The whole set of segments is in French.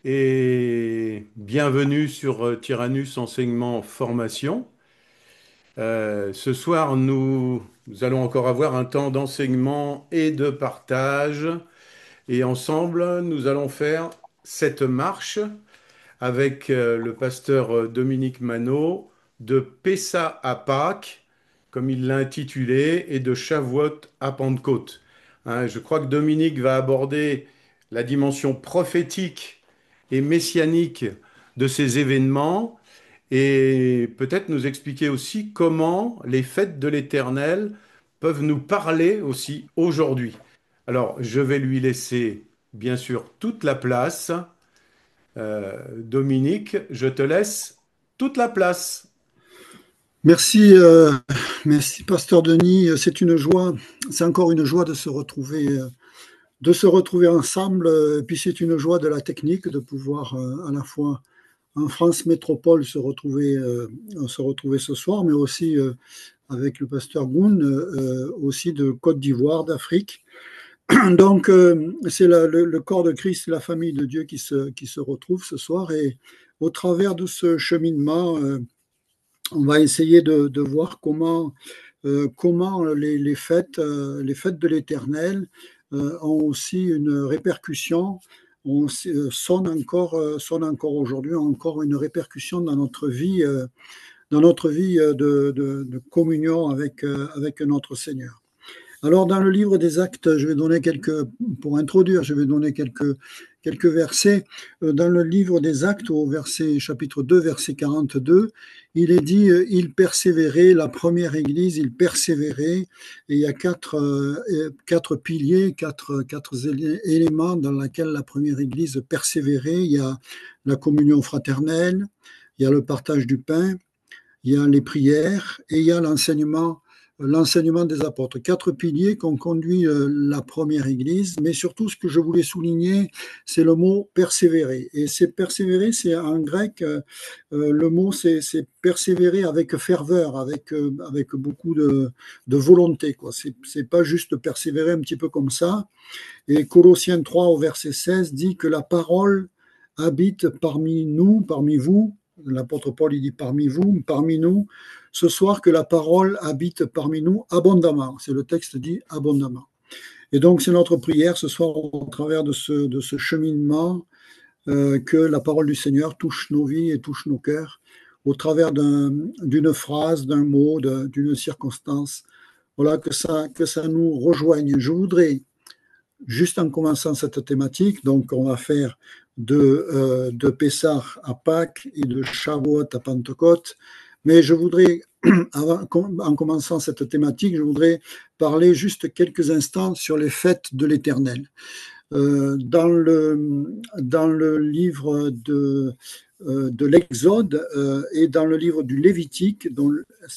et bienvenue sur Tyrannus Enseignement Formation. Ce soir, nous allons encore avoir un temps d'enseignement et de partage et ensemble, nous allons faire cette marche avec le pasteur Dominique Manot de Pessa à Pâques, comme il l'a intitulé, et de Shavuot à Pentecôte. Hein, je crois que Dominique va aborder la dimension prophétique et messianique de ces événements et peut-être nous expliquer aussi comment les fêtes de l'Éternel peuvent nous parler aussi aujourd'hui. Alors, je vais lui laisser bien sûr toute la place. Dominique, je te laisse toute la place. Merci, merci, Pasteur Denis. C'est une joie, c'est encore une joie de se retrouver ensemble. Et puis c'est une joie de la technique de pouvoir à la fois en France métropole se retrouver ce soir, mais aussi avec le Pasteur Goun, aussi de Côte d'Ivoire, d'Afrique. Donc c'est le corps de Christ, la famille de Dieu qui se retrouve ce soir et au travers de ce cheminement. On va essayer de voir comment les fêtes de l'Éternel ont aussi une répercussion, sonnent encore aujourd'hui, ont encore une répercussion dans notre vie de communion avec notre Seigneur. Alors, dans le livre des Actes, pour introduire, je vais donner quelques versets. Dans le livre des Actes, chapitre 2, verset 42, il est dit, il persévérait, la première église, il persévérait, et il y a quatre piliers, quatre éléments dans lesquels la première église persévérait. Il y a la communion fraternelle, il y a le partage du pain, il y a les prières et il y a l'enseignement des apôtres. Quatre piliers qui ont conduit la première Église, mais surtout ce que je voulais souligner, c'est le mot persévérer. Et c'est persévérer, c'est en grec, le mot c'est persévérer avec ferveur, avec beaucoup de volonté. C'est pas juste persévérer un petit peu comme ça. Et Colossiens 3 au verset 16 dit que la parole habite parmi nous, parmi vous. L'apôtre Paul, il dit parmi vous, parmi nous, ce soir que la parole habite parmi nous abondamment. C'est le texte dit abondamment. Et donc, c'est notre prière ce soir au travers de ce cheminement que la parole du Seigneur touche nos vies et touche nos cœurs au travers d'une phrase, d'un mot, d'une circonstance. Voilà, que ça nous rejoigne. Je voudrais, juste en commençant cette thématique, donc on va faire de Pessah à Pâques et de Shavuot à Pentecôte, mais je voudrais, en commençant cette thématique, je voudrais parler juste quelques instants sur les fêtes de l'Éternel. Dans le livre de l'Exode et dans le livre du Lévitique, dont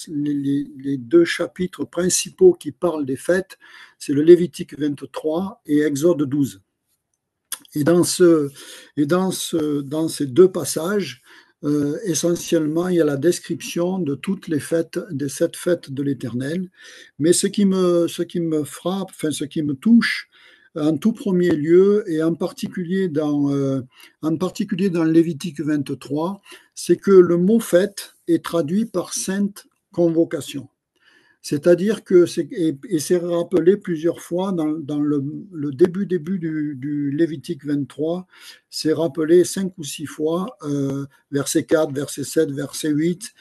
les deux chapitres principaux qui parlent des fêtes, c'est le Lévitique 23 et Exode 12. Et dans ces deux passages, essentiellement, il y a la description de toutes les fêtes, des 7 fêtes de l'Éternel. Mais ce qui me frappe, enfin ce qui me touche, en tout premier lieu, et en particulier dans Lévitique 23, c'est que le mot fête est traduit par sainte convocation. C'est-à-dire que c'est rappelé plusieurs fois dans le début du Lévitique 23, c'est rappelé 5 ou 6 fois, verset 4, verset 7, verset 8.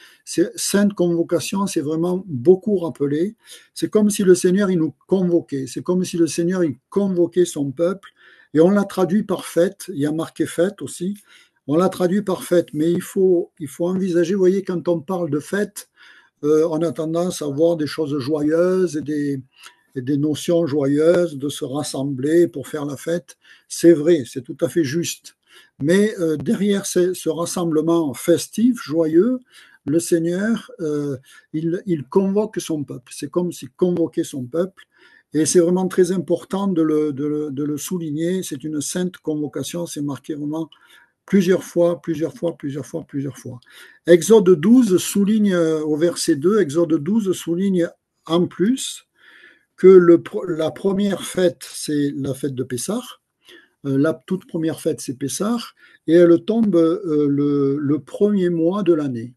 Sainte convocation, c'est vraiment beaucoup rappelé. C'est comme si le Seigneur, il nous convoquait. C'est comme si le Seigneur, il convoquait son peuple. Et on l'a traduit par fête. Il y a marqué fête aussi. On l'a traduit par fête. Mais il faut envisager, vous voyez, quand on parle de fête, on a tendance à voir des choses joyeuses et des notions joyeuses de se rassembler pour faire la fête. C'est vrai, c'est tout à fait juste. Mais derrière ce rassemblement festif, joyeux, le Seigneur, il convoque son peuple. C'est comme s'il convoquait son peuple. Et c'est vraiment très important de le souligner. C'est une sainte convocation. C'est marqué vraiment plusieurs fois, plusieurs fois, plusieurs fois, plusieurs fois. Exode 12 souligne, au verset 2, Exode 12 souligne en plus que la première fête, c'est la fête de Pessah. La toute première fête, c'est Pessah, et elle tombe le premier mois de l'année.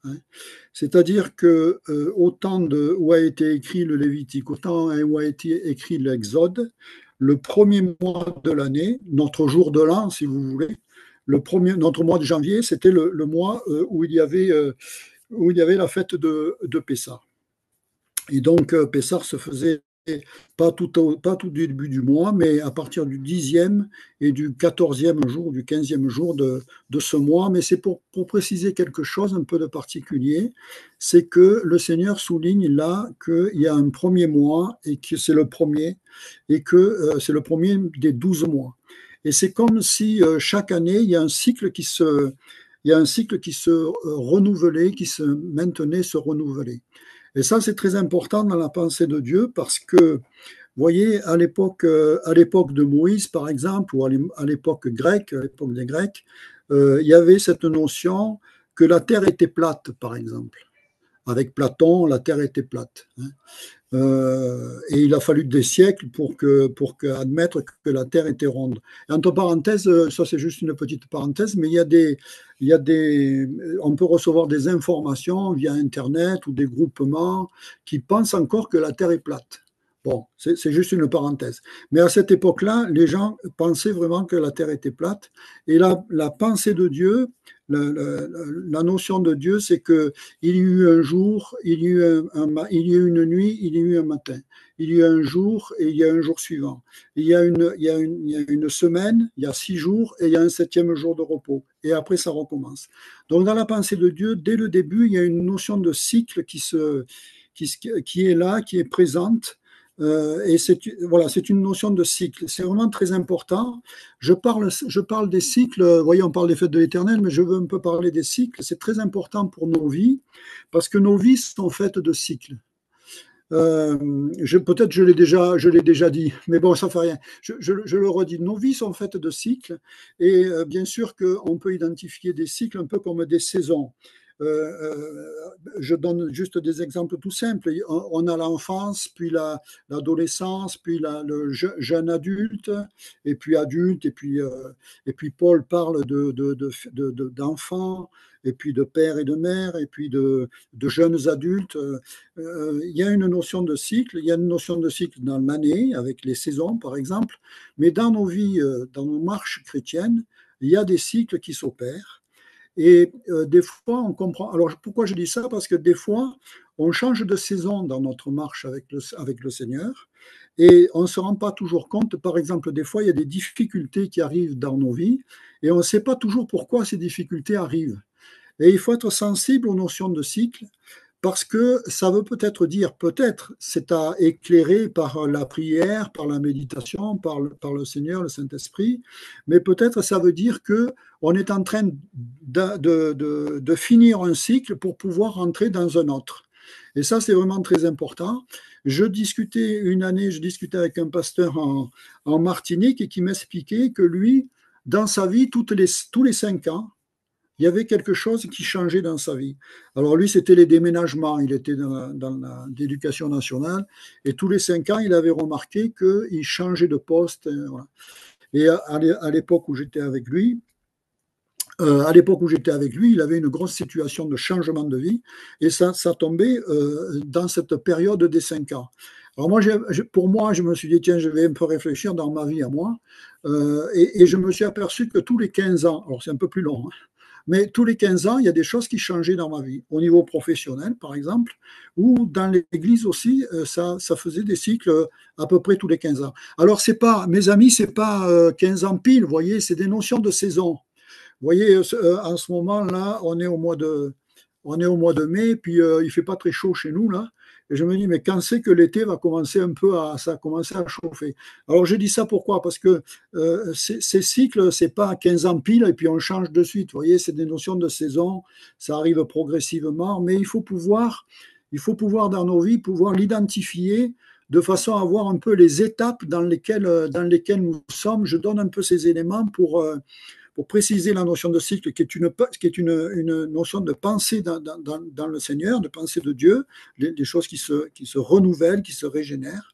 Hein. C'est-à-dire que autant où a été écrit le Lévitique, autant où a été écrit l'Exode, le premier mois de l'année, notre jour de l'an, si vous voulez, notre mois de janvier, c'était le mois où il y avait la fête de Pessah. Et donc, Pessah se faisait pas tout début du mois, mais à partir du 10e et du 14e jour, du 15e jour de ce mois. Mais c'est pour préciser quelque chose un peu de particulier, c'est que le Seigneur souligne là qu'il y a un premier mois et que c'est le premier, et que c'est le premier des 12 mois. Et c'est comme si chaque année, il y a un cycle qui se, il y a un cycle qui se renouvelait, qui se maintenait, se renouvelait. Et ça, c'est très important dans la pensée de Dieu parce que, vous voyez, à l'époque de Moïse, par exemple, ou à l'époque grecque, à l'époque des Grecs, il y avait cette notion que la terre était plate, par exemple. Avec Platon, la terre était plate. Hein. Et il a fallu des siècles pour admettre que la Terre était ronde. Et entre parenthèses, ça c'est juste une petite parenthèse, mais on peut recevoir des informations via Internet ou des groupements qui pensent encore que la Terre est plate. Bon, c'est juste une parenthèse. Mais à cette époque-là, les gens pensaient vraiment que la Terre était plate. Et la pensée de Dieu, la notion de Dieu, c'est que il y a eu un jour, il y a eu une nuit, il y a eu un matin. Il y a eu un jour et il y a un jour suivant. Il y a une semaine, il y a 6 jours et il y a un 7e jour de repos. Et après, ça recommence. Donc, dans la pensée de Dieu, dès le début, il y a une notion de cycle qui est là, qui est présente. Et c'est une notion de cycle. C'est vraiment très important. Je parle des cycles. Vous voyez, on parle des fêtes de l'Éternel, mais je veux un peu parler des cycles. C'est très important pour nos vies parce que nos vies sont faites de cycles. Peut-être je l'ai déjà dit, mais bon, ça fait rien. Je le redis. Nos vies sont faites de cycles, et bien sûr qu'on peut identifier des cycles un peu comme des saisons. Je donne juste des exemples tout simples. On a l'enfance, puis l'adolescence, puis le jeune adulte, et puis adulte, et puis Paul parle d'enfants, et puis de père et de mère, et puis de jeunes adultes. Il y a une notion de cycle, il y a une notion de cycle dans l'année, avec les saisons par exemple, mais dans nos vies, dans nos marches chrétiennes, il y a des cycles qui s'opèrent. Et des fois, on comprend. Alors, pourquoi je dis ça? Parce que des fois, on change de saison dans notre marche avec le Seigneur et on ne se rend pas toujours compte. Par exemple, des fois, il y a des difficultés qui arrivent dans nos vies et on ne sait pas toujours pourquoi ces difficultés arrivent. Et il faut être sensible aux notions de cycle parce que ça veut peut-être dire, peut-être, c'est à éclairer par la prière, par la méditation, par le Seigneur, le Saint-Esprit, mais peut-être ça veut dire que on est en train de finir un cycle pour pouvoir entrer dans un autre. Et ça, c'est vraiment très important. Je discutais avec un pasteur en Martinique et qui m'expliquait que lui, dans sa vie, tous les 5 ans, il y avait quelque chose qui changeait dans sa vie. Alors lui, c'était les déménagements. Il était dans l'éducation nationale et tous les 5 ans, il avait remarqué qu'il changeait de poste. Voilà. Et à l'époque où j'étais avec lui, il avait une grosse situation de changement de vie et ça tombait dans cette période des 5 ans. Alors moi, pour moi, je me suis dit, tiens, je vais un peu réfléchir dans ma vie à moi. Et je me suis aperçu que tous les 15 ans, alors c'est un peu plus long, hein, mais tous les 15 ans, il y a des choses qui changeaient dans ma vie, au niveau professionnel, par exemple, ou dans l'église aussi, ça faisait des cycles à peu près tous les 15 ans. Alors, c'est pas, mes amis, c'est pas 15 ans pile, vous voyez, c'est des notions de saison. Vous voyez, en ce moment-là, on est au mois de mai, puis il ne fait pas très chaud chez nous, là. Et je me dis, mais quand c'est que l'été va commencer ça a commencé à chauffer. Alors je dis ça pourquoi? Parce que ces cycles, c'est pas 15 ans pile et puis on change de suite. Vous voyez, c'est des notions de saison, ça arrive progressivement, mais il faut pouvoir dans nos vies, pouvoir l'identifier de façon à voir un peu les étapes dans lesquelles nous sommes. Je donne un peu ces éléments pour pour préciser la notion de cycle, qui est une notion de pensée dans le Seigneur, de pensée de Dieu, des choses qui se renouvellent, qui se régénèrent.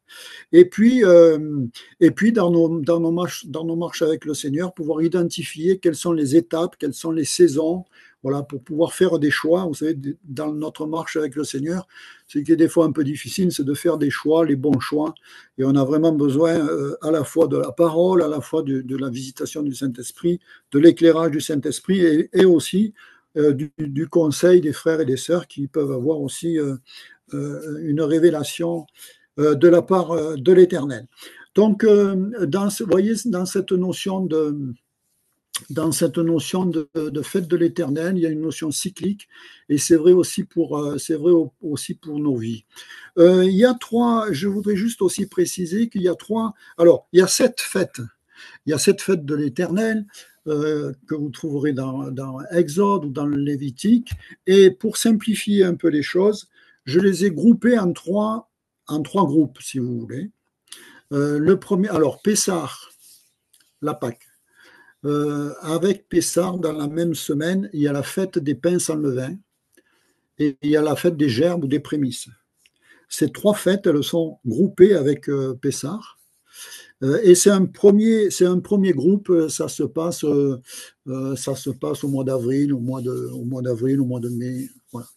Et puis, dans nos marches avec le Seigneur, pouvoir identifier quelles sont les étapes, quelles sont les saisons, voilà, pour pouvoir faire des choix. Vous savez, dans notre marche avec le Seigneur, ce qui est des fois un peu difficile, c'est de faire des choix, les bons choix. Et on a vraiment besoin à la fois de la parole, à la fois de la visitation du Saint-Esprit, de l'éclairage du Saint-Esprit et aussi du conseil des frères et des sœurs qui peuvent avoir aussi une révélation de la part de l'Éternel. Donc, vous voyez, dans cette notion de fête de l'Éternel, il y a une notion cyclique, et c'est vrai aussi pour nos vies. Il y a trois, je voudrais juste aussi préciser qu'il y a trois, alors il y a 7 fêtes. Il y a 7 fêtes de l'Éternel que vous trouverez dans Exode ou dans le Lévitique, et pour simplifier un peu les choses, je les ai groupées en trois groupes, si vous voulez. Le premier, alors Pessah, la Pâque. Avec Pessah, dans la même semaine, il y a la fête des pains sans levain et il y a la fête des gerbes ou des prémices. Ces 3 fêtes, elles sont groupées avec Pessah. Et c'est un premier groupe, ça se passe au mois d'avril, au mois de mai, voilà,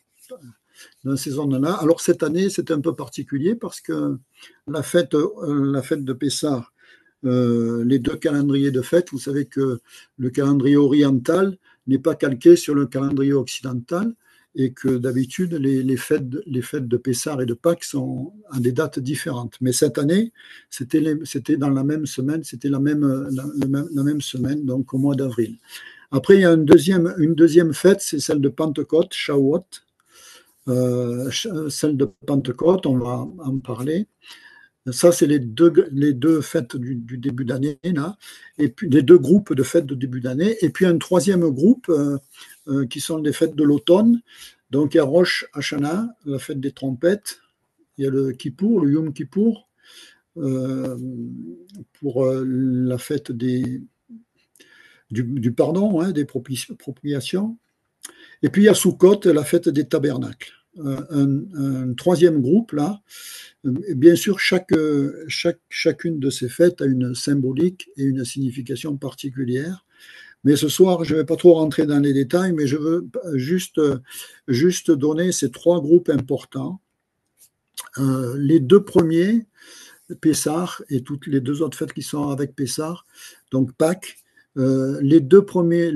dans ces zones-là. Alors cette année, c'est un peu particulier parce que la fête de Pessah, les 2 calendriers de fête, vous savez que le calendrier oriental n'est pas calqué sur le calendrier occidental et que d'habitude, les fêtes de Pessah et de Pâques sont à des dates différentes. Mais cette année, c'était dans la même semaine, c'était la même semaine, donc au mois d'avril. Après, il y a une deuxième fête, c'est celle de Pentecôte, Shavuot. Celle de Pentecôte, on va en parler. Ça, c'est les deux fêtes du début d'année, là, et puis les 2 groupes de fêtes de début d'année, et puis un troisième groupe qui sont les fêtes de l'automne. Donc, il y a Rosh Hashanah, la fête des trompettes, il y a le Kippour, le Yom Kippour, euh, pour la fête du pardon, hein, des propiations. Et puis, il y a Sukkot, la fête des tabernacles. Un troisième groupe, là. Bien sûr, chacune de ces fêtes a une symbolique et une signification particulière. Mais ce soir, je ne vais pas trop rentrer dans les détails, mais je veux juste donner ces 3 groupes importants. Les 2 premiers, Pessah, et toutes les 2 autres fêtes qui sont avec Pessah, donc Pâques, les deux premiers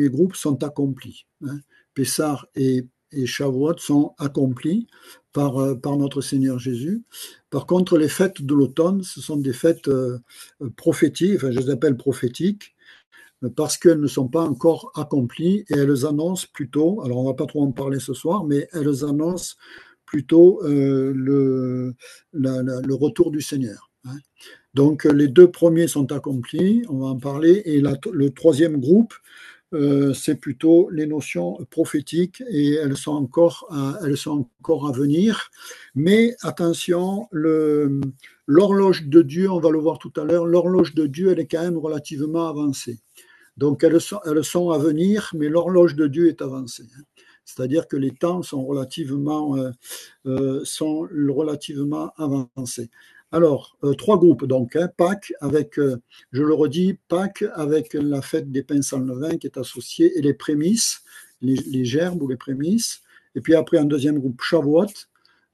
groupes sont accomplis, hein. Pessah et Shavuot sont accomplis par notre Seigneur Jésus. Par contre, les fêtes de l'automne, ce sont des fêtes prophétiques, enfin je les appelle prophétiques, parce qu'elles ne sont pas encore accomplies et elles annoncent plutôt, alors on ne va pas trop en parler ce soir, mais elles annoncent plutôt le retour du Seigneur, hein. Donc les 2 premiers sont accomplis, on va en parler, et le troisième groupe, c'est plutôt les notions prophétiques et elles sont encore à venir. Mais attention, l'horloge de Dieu, on va le voir tout à l'heure, l'horloge de Dieu, elle est quand même relativement avancée. Donc elles sont à venir, mais l'horloge de Dieu est avancée, hein. C'est-à-dire que les temps sont relativement avancés. Alors, 3 groupes, donc, hein, Pâques avec, je le redis, Pâques avec la fête des pains sans levain qui est associée, et les prémices, les gerbes ou les prémices. Et puis après, un deuxième groupe, Shavuot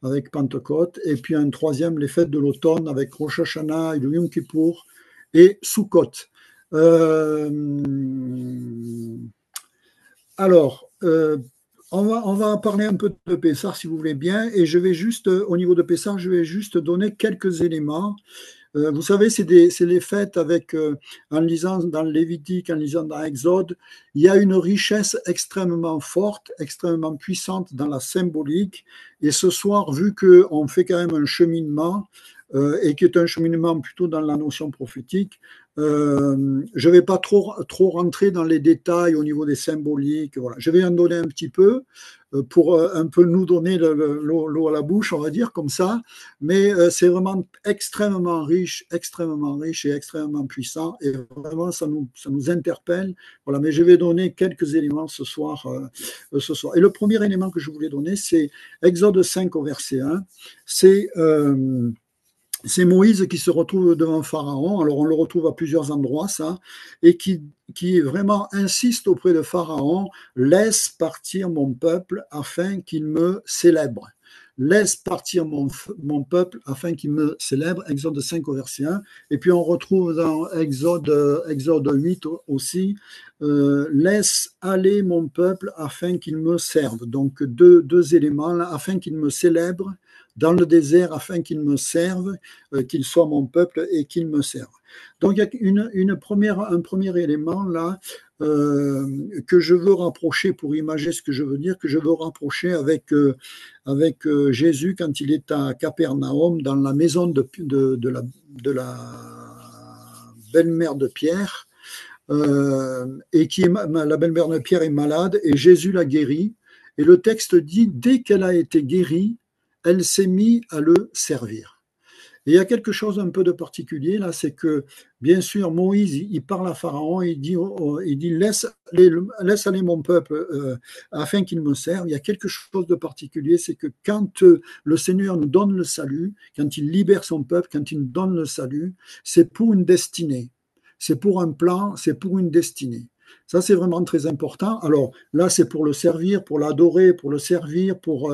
avec Pentecôte. Et puis un troisième, les fêtes de l'automne avec Rosh Hashanah, et le Yom Kippour et Sukkot. Euh, alors, on va parler un peu de Pessah, si vous voulez bien, et je vais juste, au niveau de Pessah, je vais juste donner quelques éléments. Vous savez, c'est les fêtes avec, en lisant dans le Lévitique, en lisant dans Exode, il y a une richesse extrêmement forte, extrêmement puissante dans la symbolique. Et ce soir, vu qu'on fait quand même un cheminement, et qui est un cheminement plutôt dans la notion prophétique, Je ne vais pas trop rentrer dans les détails au niveau des symboliques. Voilà. Je vais en donner un petit peu pour un peu nous donner l'eau à la bouche, on va dire comme ça. Mais c'est vraiment extrêmement riche et extrêmement puissant. Et vraiment, ça nous interpelle. Voilà. Mais je vais donner quelques éléments ce soir, ce soir. Et le premier élément que je voulais donner, c'est Exode 5 au verset 1. C'est Moïse qui se retrouve devant Pharaon. Alors on le retrouve à plusieurs endroits, ça, et qui vraiment insiste auprès de Pharaon, laisse partir mon peuple afin qu'il me célèbre. Laisse partir mon peuple afin qu'il me célèbre. Exode 5 au verset 1. Et puis on retrouve dans Exode 8 aussi, laisse aller mon peuple afin qu'il me serve. Donc deux éléments là, afin qu'il me célèbre dans le désert afin qu'il me serve, qu'il soit mon peuple et qu'il me serve. Donc il y a un premier élément là que je veux rapprocher pour imager ce que je veux dire, que je veux rapprocher avec Jésus quand il est à Capernaum dans la maison de la belle-mère de Pierre. La belle-mère de Pierre est malade et Jésus la guérit. Et le texte dit, dès qu'elle a été guérie, elle s'est mise à le servir. Et il y a quelque chose un peu de particulier là, c'est que bien sûr Moïse, il parle à Pharaon, il dit laisse aller mon peuple afin qu'il me serve. Il y a quelque chose de particulier, c'est que quand le Seigneur nous donne le salut, quand il libère son peuple, quand il nous donne le salut, c'est pour une destinée, c'est pour un plan, c'est pour une destinée. Ça, c'est vraiment très important. Alors là, c'est pour le servir, pour l'adorer, pour le servir, pour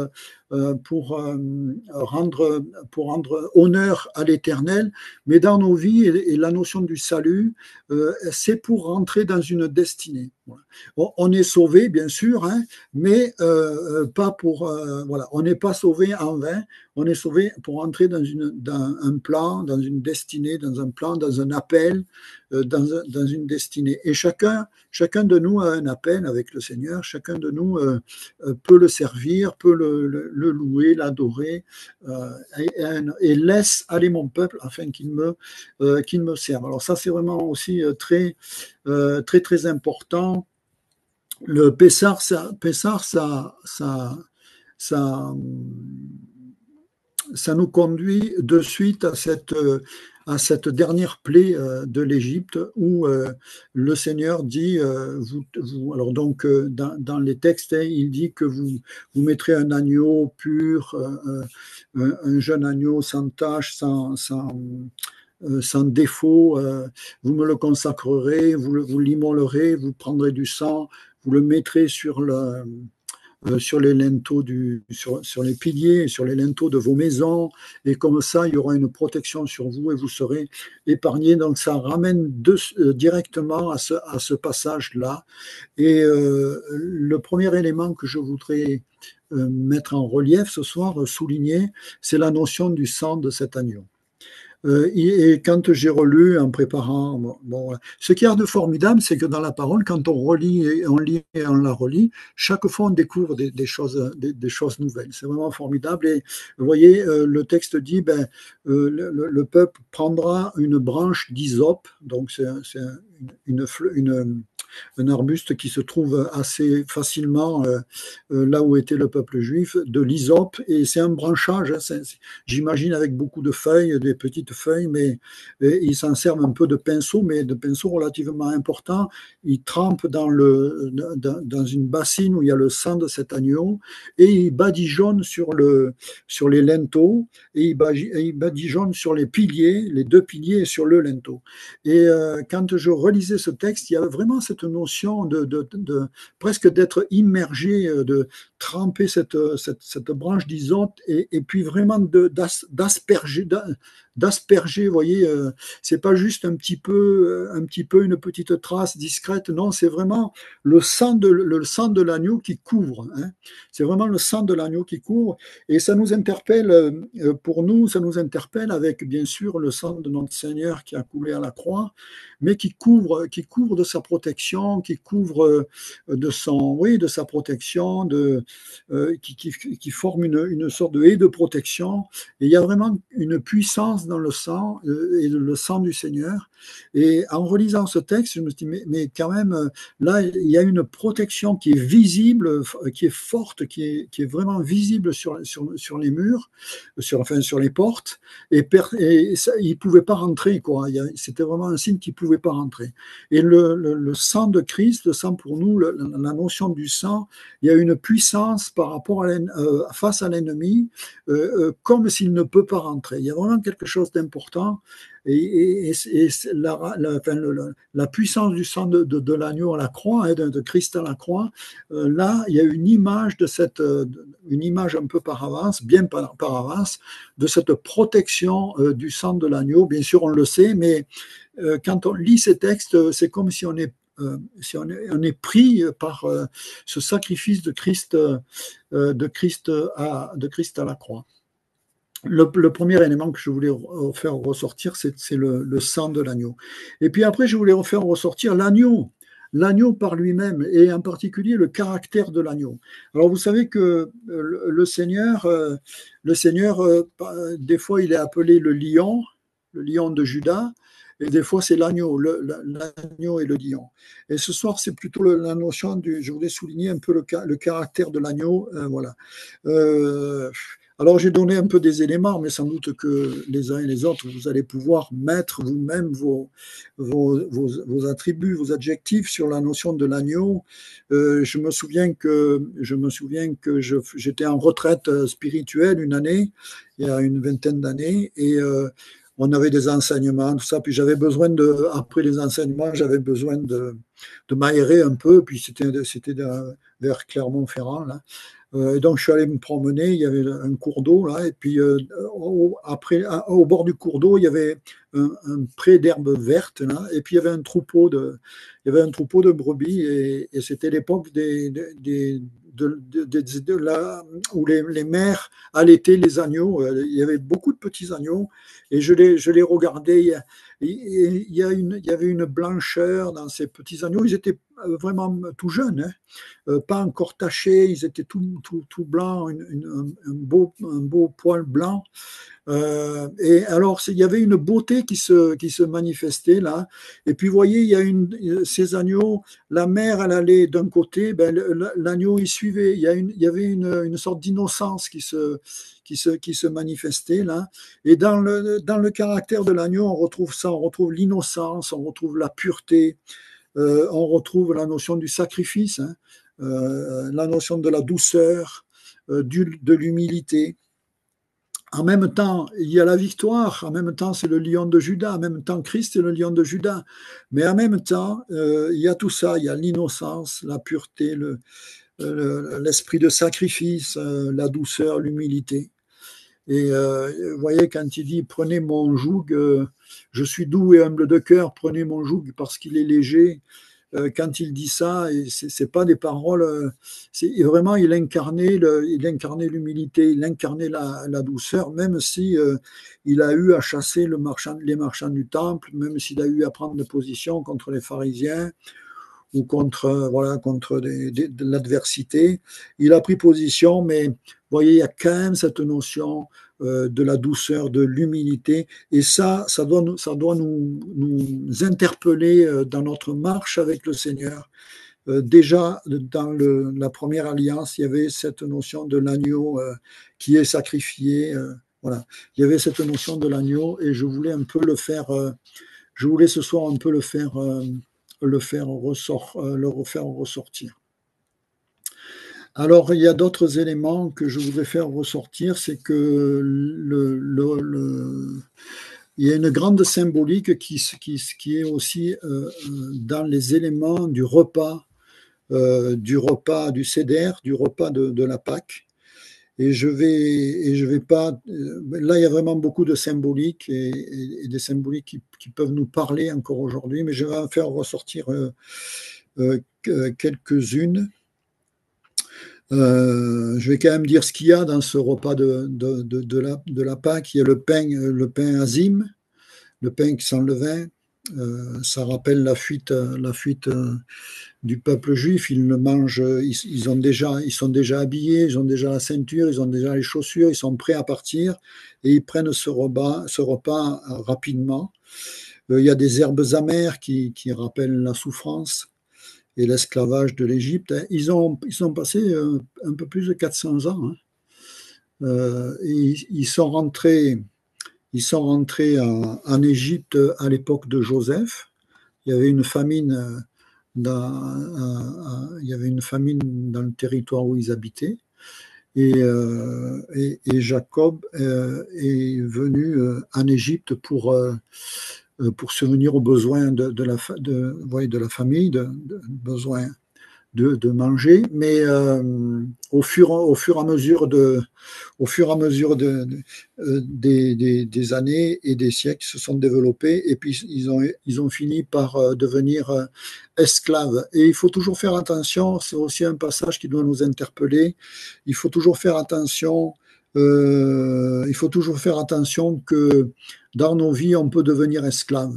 rendre honneur à l'Éternel. Mais dans nos vies, et la notion du salut, c'est pour rentrer dans une destinée. Voilà. On est sauvé, bien sûr, hein, mais pas pour... voilà, on n'est pas sauvé en vain, on est sauvé pour entrer dans un plan, dans une destinée, dans un plan, dans un appel, dans une destinée. Et chacun de nous a un appel avec le Seigneur, chacun de nous peut le servir, peut le louer, l'adorer, et laisse aller mon peuple afin qu'il me serve. Alors ça, c'est vraiment aussi très important. Le Pessar, ça nous conduit de suite à cette dernière plaie de l'Égypte où le Seigneur dit, alors donc dans les textes, hein, il dit que vous mettrez un agneau pur, un jeune agneau sans tache, sans défaut, vous me le consacrerez, vous l'immolerez, vous prendrez du sang, vous le mettrez sur les linteaux sur les piliers, sur les linteaux de vos maisons, et comme ça, il y aura une protection sur vous et vous serez épargnés. Donc ça ramène directement à ce passage-là. Et le premier élément que je voudrais mettre en relief ce soir, souligner, c'est la notion du sang de cet agneau. Et quand j'ai relu en préparant, ce qu'il y a de formidable, c'est que dans la parole, quand on lit et on la relit, chaque fois on découvre des choses nouvelles. C'est vraiment formidable. Et vous voyez, le texte dit, le peuple prendra une branche d'hysope, donc c'est un arbuste qui se trouve assez facilement là où était le peuple juif, de l'hysope, et c'est un branchage, hein, j'imagine avec beaucoup de feuilles, des petites feuilles, mais ils s'en servent un peu de pinceau, mais de pinceau relativement important. Ils trempent dans une bassine où il y a le sang de cet agneau, et ils badigeonnent sur les linteaux, et ils badigeonnent sur les piliers, les deux piliers et sur le linteau. Et quand je relisais ce texte, il y avait vraiment cette notion de presque d'être immergé, de tremper cette branche d'hysope et puis vraiment d'asperger, vous voyez, c'est pas juste un petit peu une petite trace discrète, non, c'est vraiment le sang de l'agneau qui couvre, hein. C'est vraiment le sang de l'agneau qui couvre, et ça nous interpelle, pour nous, ça nous interpelle avec bien sûr le sang de notre Seigneur qui a coulé à la croix, mais qui couvre de sa protection, qui couvre de sa protection, qui forme une sorte de haie de protection. Et il y a vraiment une puissance dans le sang et le sang du Seigneur Et en relisant ce texte, je me suis dit, mais quand même, là, il y a une protection qui est visible, qui est forte, qui est vraiment visible sur les murs, enfin, sur les portes, et ça, il ne pouvait pas rentrer, quoi. C'était vraiment un signe qu'il ne pouvait pas rentrer. Et le sang de Christ, le sang pour nous, la notion du sang, il y a une puissance par rapport face à l'ennemi, comme s'il ne peut pas rentrer. Il y a vraiment quelque chose d'important. Et enfin, la puissance du sang de l'agneau à la croix, hein, de Christ à la croix, là, il y a une image une image un peu par avance, bien par avance, de cette protection du sang de l'agneau. Bien sûr, on le sait, mais quand on lit ces textes, c'est comme si on est pris par ce sacrifice de Christ à la croix. Le premier élément que je voulais faire ressortir, c'est le sang de l'agneau. Et puis après, je voulais faire ressortir l'agneau par lui-même, et en particulier le caractère de l'agneau. Alors vous savez que le Seigneur, des fois il est appelé le lion de Juda, et des fois c'est l'agneau et le lion. Et ce soir, c'est plutôt la notion je voulais souligner un peu le caractère de l'agneau. Voilà. Alors j'ai donné un peu des éléments, mais sans doute que les uns et les autres, vous allez pouvoir mettre vous-même vos attributs, vos adjectifs sur la notion de l'agneau. Je me souviens que j'étais en retraite spirituelle une année, il y a une vingtaine d'années, et on avait des enseignements, tout ça. Puis après les enseignements, j'avais besoin de m'aérer un peu. Puis c'était vers Clermont-Ferrand, là. Et donc, je suis allé me promener, il y avait un cours d'eau, là, et puis au bord du cours d'eau, il y avait un pré d'herbe verte, là, et puis il y avait un troupeau de brebis, et c'était l'époque où les mères allaitaient les agneaux. Il y avait beaucoup de petits agneaux, et je les regardais. Il y avait une blancheur dans ces petits agneaux. Ils étaient vraiment tout jeunes, hein, pas encore tachés, ils étaient tout blancs, un beau poil blanc. Et alors, il y avait une beauté qui se manifestait là. Et puis, vous voyez, ces agneaux, la mère, elle allait d'un côté, ben, l'agneau, il suivait. Il y avait une sorte d'innocence qui se manifestait là. Et dans le caractère de l'agneau, on retrouve ça, on retrouve l'innocence, on retrouve la pureté, on retrouve la notion du sacrifice, hein, la notion de la douceur, de l'humilité. En même temps, il y a la victoire, en même temps, c'est le lion de Juda, en même temps, Christ est le lion de Juda. Mais en même temps, il y a tout ça, il y a l'innocence, la pureté, l'esprit de sacrifice, la douceur, l'humilité. Et vous voyez, quand il dit prenez mon joug, je suis doux et humble de cœur, prenez mon joug parce qu'il est léger. Quand il dit ça, c'est pas des paroles, vraiment il incarnait l'humilité, il incarnait la douceur, même si il a eu à chasser les marchands du temple, même s'il a eu à prendre position contre les pharisiens ou contre de l'adversité. Il a pris position, mais vous voyez, il y a quand même cette notion de la douceur, de l'humilité, et ça doit nous interpeller dans notre marche avec le Seigneur. Déjà, dans la première alliance, il y avait cette notion de l'agneau qui est sacrifié. Voilà, il y avait cette notion de l'agneau, et je voulais un peu je voulais ce soir un peu le faire ressortir. Alors, il y a d'autres éléments que je voudrais faire ressortir, c'est que il y a une grande symbolique qui est aussi dans les éléments du repas du Seder, du repas de la Pâque. Et je vais pas. Là, il y a vraiment beaucoup de symboliques et des symboliques qui peuvent nous parler encore aujourd'hui, mais je vais en faire ressortir quelques-unes. Je vais quand même dire ce qu'il y a dans ce repas de la Pâque. Il y a le pain azim, le pain sans levain. Ça rappelle la fuite du peuple juif. Ils le mangent, ils sont déjà habillés, ils ont déjà la ceinture, ils ont déjà les chaussures, ils sont prêts à partir et ils prennent ce repas rapidement. Il y a des herbes amères qui rappellent la souffrance et l'esclavage de l'Égypte. Ils ont passé un peu plus de 400 ans. Hein. Ils sont rentrés en Égypte à l'époque de Joseph. Il y avait une famine il y avait une famine dans le territoire où ils habitaient. Et Jacob est venu en Égypte pour subvenir aux besoins de la famille, besoins de manger, mais au fur et à mesure des années et des siècles se sont développés et puis ils ont fini par devenir esclaves. Et il faut toujours faire attention, c'est aussi un passage qui doit nous interpeller, il faut toujours faire attention. Il faut toujours faire attention que dans nos vies, on peut devenir esclave.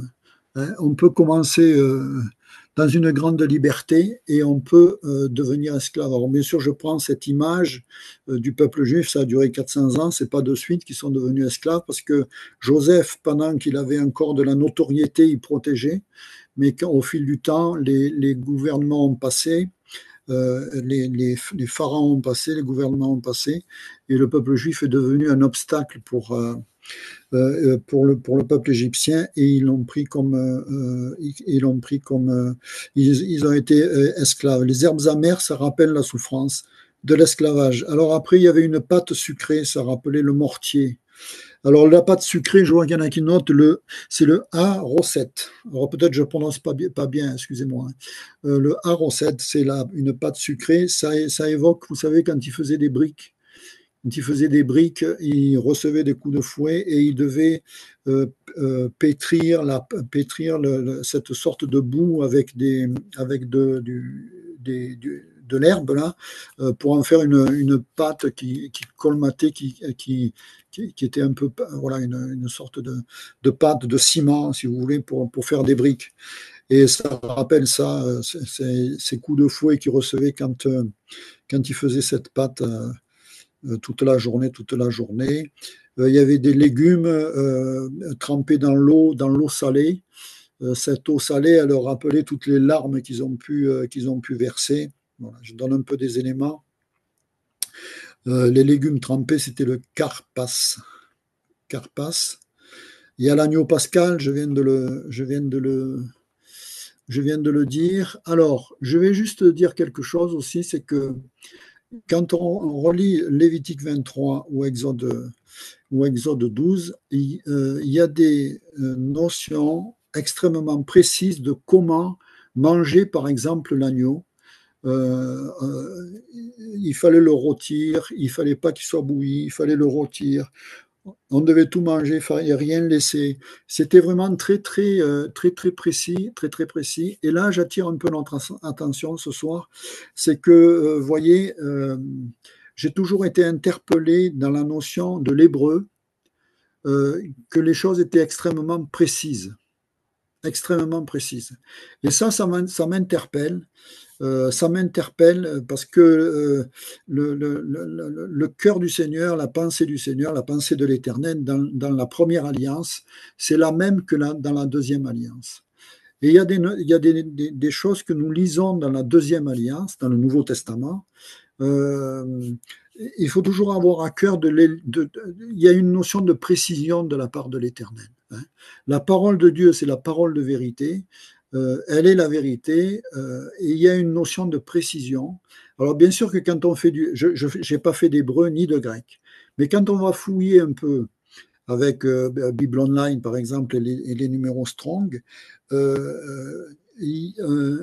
Hein. On peut commencer dans une grande liberté et on peut devenir esclave. Alors bien sûr, je prends cette image du peuple juif, ça a duré 400 ans, c'est pas de suite qu'ils sont devenus esclaves parce que Joseph, pendant qu'il avait encore de la notoriété, il protégeait, mais au fil du temps, les gouvernements ont passé, les pharaons ont passé, les gouvernements ont passé, et le peuple juif est devenu un obstacle pour le peuple égyptien et ils ont été esclaves. Les herbes amères, ça rappelle la souffrance de l'esclavage. Alors après, il y avait une pâte sucrée, ça rappelait le mortier. Alors la pâte sucrée, je vois qu'il y en a qui notent, c'est le A-Rosette. Alors peut-être je ne prononce pas bien, excusez-moi. Le A-Rosette, c'est une pâte sucrée, ça évoque, vous savez, quand ils faisaient des briques. Quand il faisait des briques, il recevait des coups de fouet et il devait pétrir, cette sorte de boue avec de l'herbe là, pour en faire une pâte qui colmatait, qui était un peu voilà, une sorte de pâte de ciment, si vous voulez, pour faire des briques. Et ça rappelle ça, ces coups de fouet qu'il recevait quand il faisait cette pâte. Toute la journée, toute la journée. Il y avait des légumes trempés dans l'eau salée. Cette eau salée, elle leur rappelait toutes les larmes qu'ils ont pu verser. Voilà, je donne un peu des éléments. Les légumes trempés, c'était le carpas. Carpas. Il y a l'agneau pascal, je viens de le dire. Alors, je vais juste dire quelque chose aussi, c'est que quand on relit Lévitique 23 ou Exode 12, il y a des notions extrêmement précises de comment manger, par exemple, l'agneau. Il fallait le rôtir, il ne fallait pas qu'il soit bouilli, il fallait le rôtir. On devait tout manger, il fallait rien laisser. C'était vraiment très précis, très précis. Et là, j'attire un peu notre attention ce soir, c'est que, vous voyez, j'ai toujours été interpellé dans la notion de l'hébreu, que les choses étaient extrêmement précises, extrêmement précises. Et ça m'interpelle. Ça m'interpelle parce que le cœur du Seigneur, la pensée du Seigneur, la pensée de l'Éternel dans la première alliance, c'est la même que dans la deuxième alliance. Et il y a des choses que nous lisons dans la deuxième alliance, dans le Nouveau Testament. Il faut toujours avoir à cœur il y a une notion de précision de la part de l'Éternel. Hein. La parole de Dieu, c'est la parole de vérité. Elle est la vérité et il y a une notion de précision. Alors bien sûr que quand on fait je n'ai pas fait d'hébreu ni de grec, mais quand on va fouiller un peu avec Bible Online par exemple et les numéros Strong,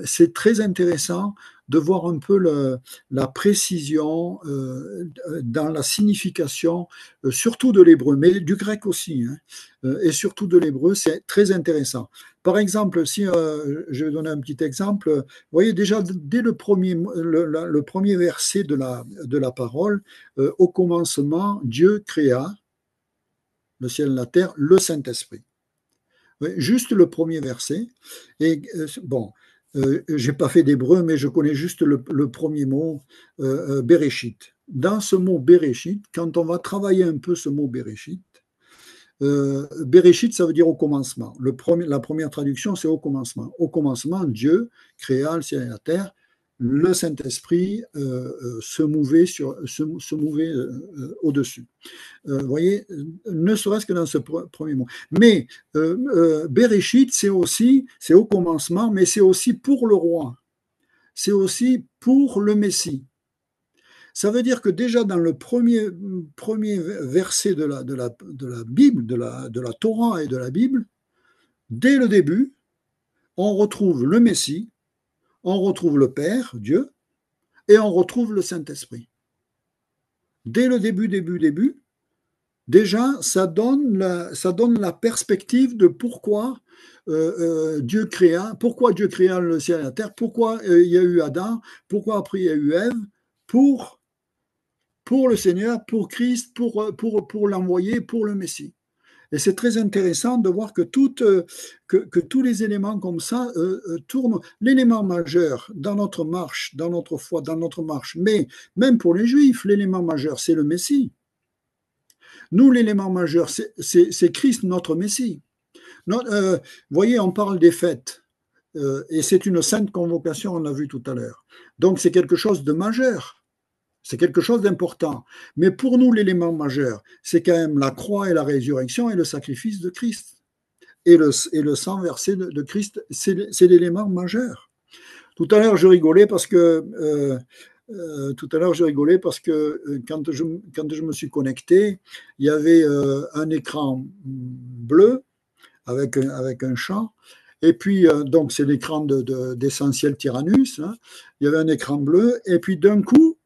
c'est très intéressant de voir un peu la précision dans la signification, surtout de l'hébreu, mais du grec aussi, hein, et surtout de l'hébreu, c'est très intéressant. Par exemple, si je vais donner un petit exemple, vous voyez déjà dès le premier verset de la parole, au commencement, Dieu créa le ciel et la terre, le Saint-Esprit. Oui, juste le premier verset. Et bon, j'ai pas fait d'hébreu, mais je connais juste le premier mot, Bereshit. Dans ce mot Bereshit, quand on va travailler un peu ce mot Bereshit, Bereshit, ça veut dire au commencement. La première traduction, c'est au commencement. Au commencement, Dieu créa le ciel et la terre. Le Saint-Esprit se mouvait au-dessus. Vous voyez, ne serait-ce que dans ce premier mot. Mais Bereshit, c'est au commencement, mais c'est aussi pour le roi. C'est aussi pour le Messie. Ça veut dire que déjà dans le premier verset de la Bible, de la Torah et de la Bible, dès le début, on retrouve le Messie, on retrouve le Père, Dieu, et on retrouve le Saint-Esprit. Dès le début, déjà, ça donne la perspective de pourquoi Dieu créa le ciel et la terre, pourquoi il y a eu Adam, pourquoi après il y a eu Ève, pour le Seigneur, pour Christ, pour l'envoyer, pour le Messie. Et c'est très intéressant de voir que tous les éléments comme ça tournent. L'élément majeur dans notre marche, dans notre foi, dans notre marche, mais même pour les Juifs, l'élément majeur, c'est le Messie. Nous, l'élément majeur, c'est Christ, notre Messie. Vous voyez, on parle des fêtes, et c'est une sainte convocation, on l'a vu tout à l'heure. Donc, c'est quelque chose de majeur. C'est quelque chose d'important. Mais pour nous, l'élément majeur, c'est quand même la croix et la résurrection et le sacrifice de Christ. Et le sang versé de Christ, c'est l'élément majeur. Tout à l'heure, je rigolais parce que quand je me suis connecté, il y avait un écran bleu avec un champ. Et puis, donc, c'est l'écran d'Essentiel Tyrannus. Hein. Il y avait un écran bleu. Et puis, d'un coup,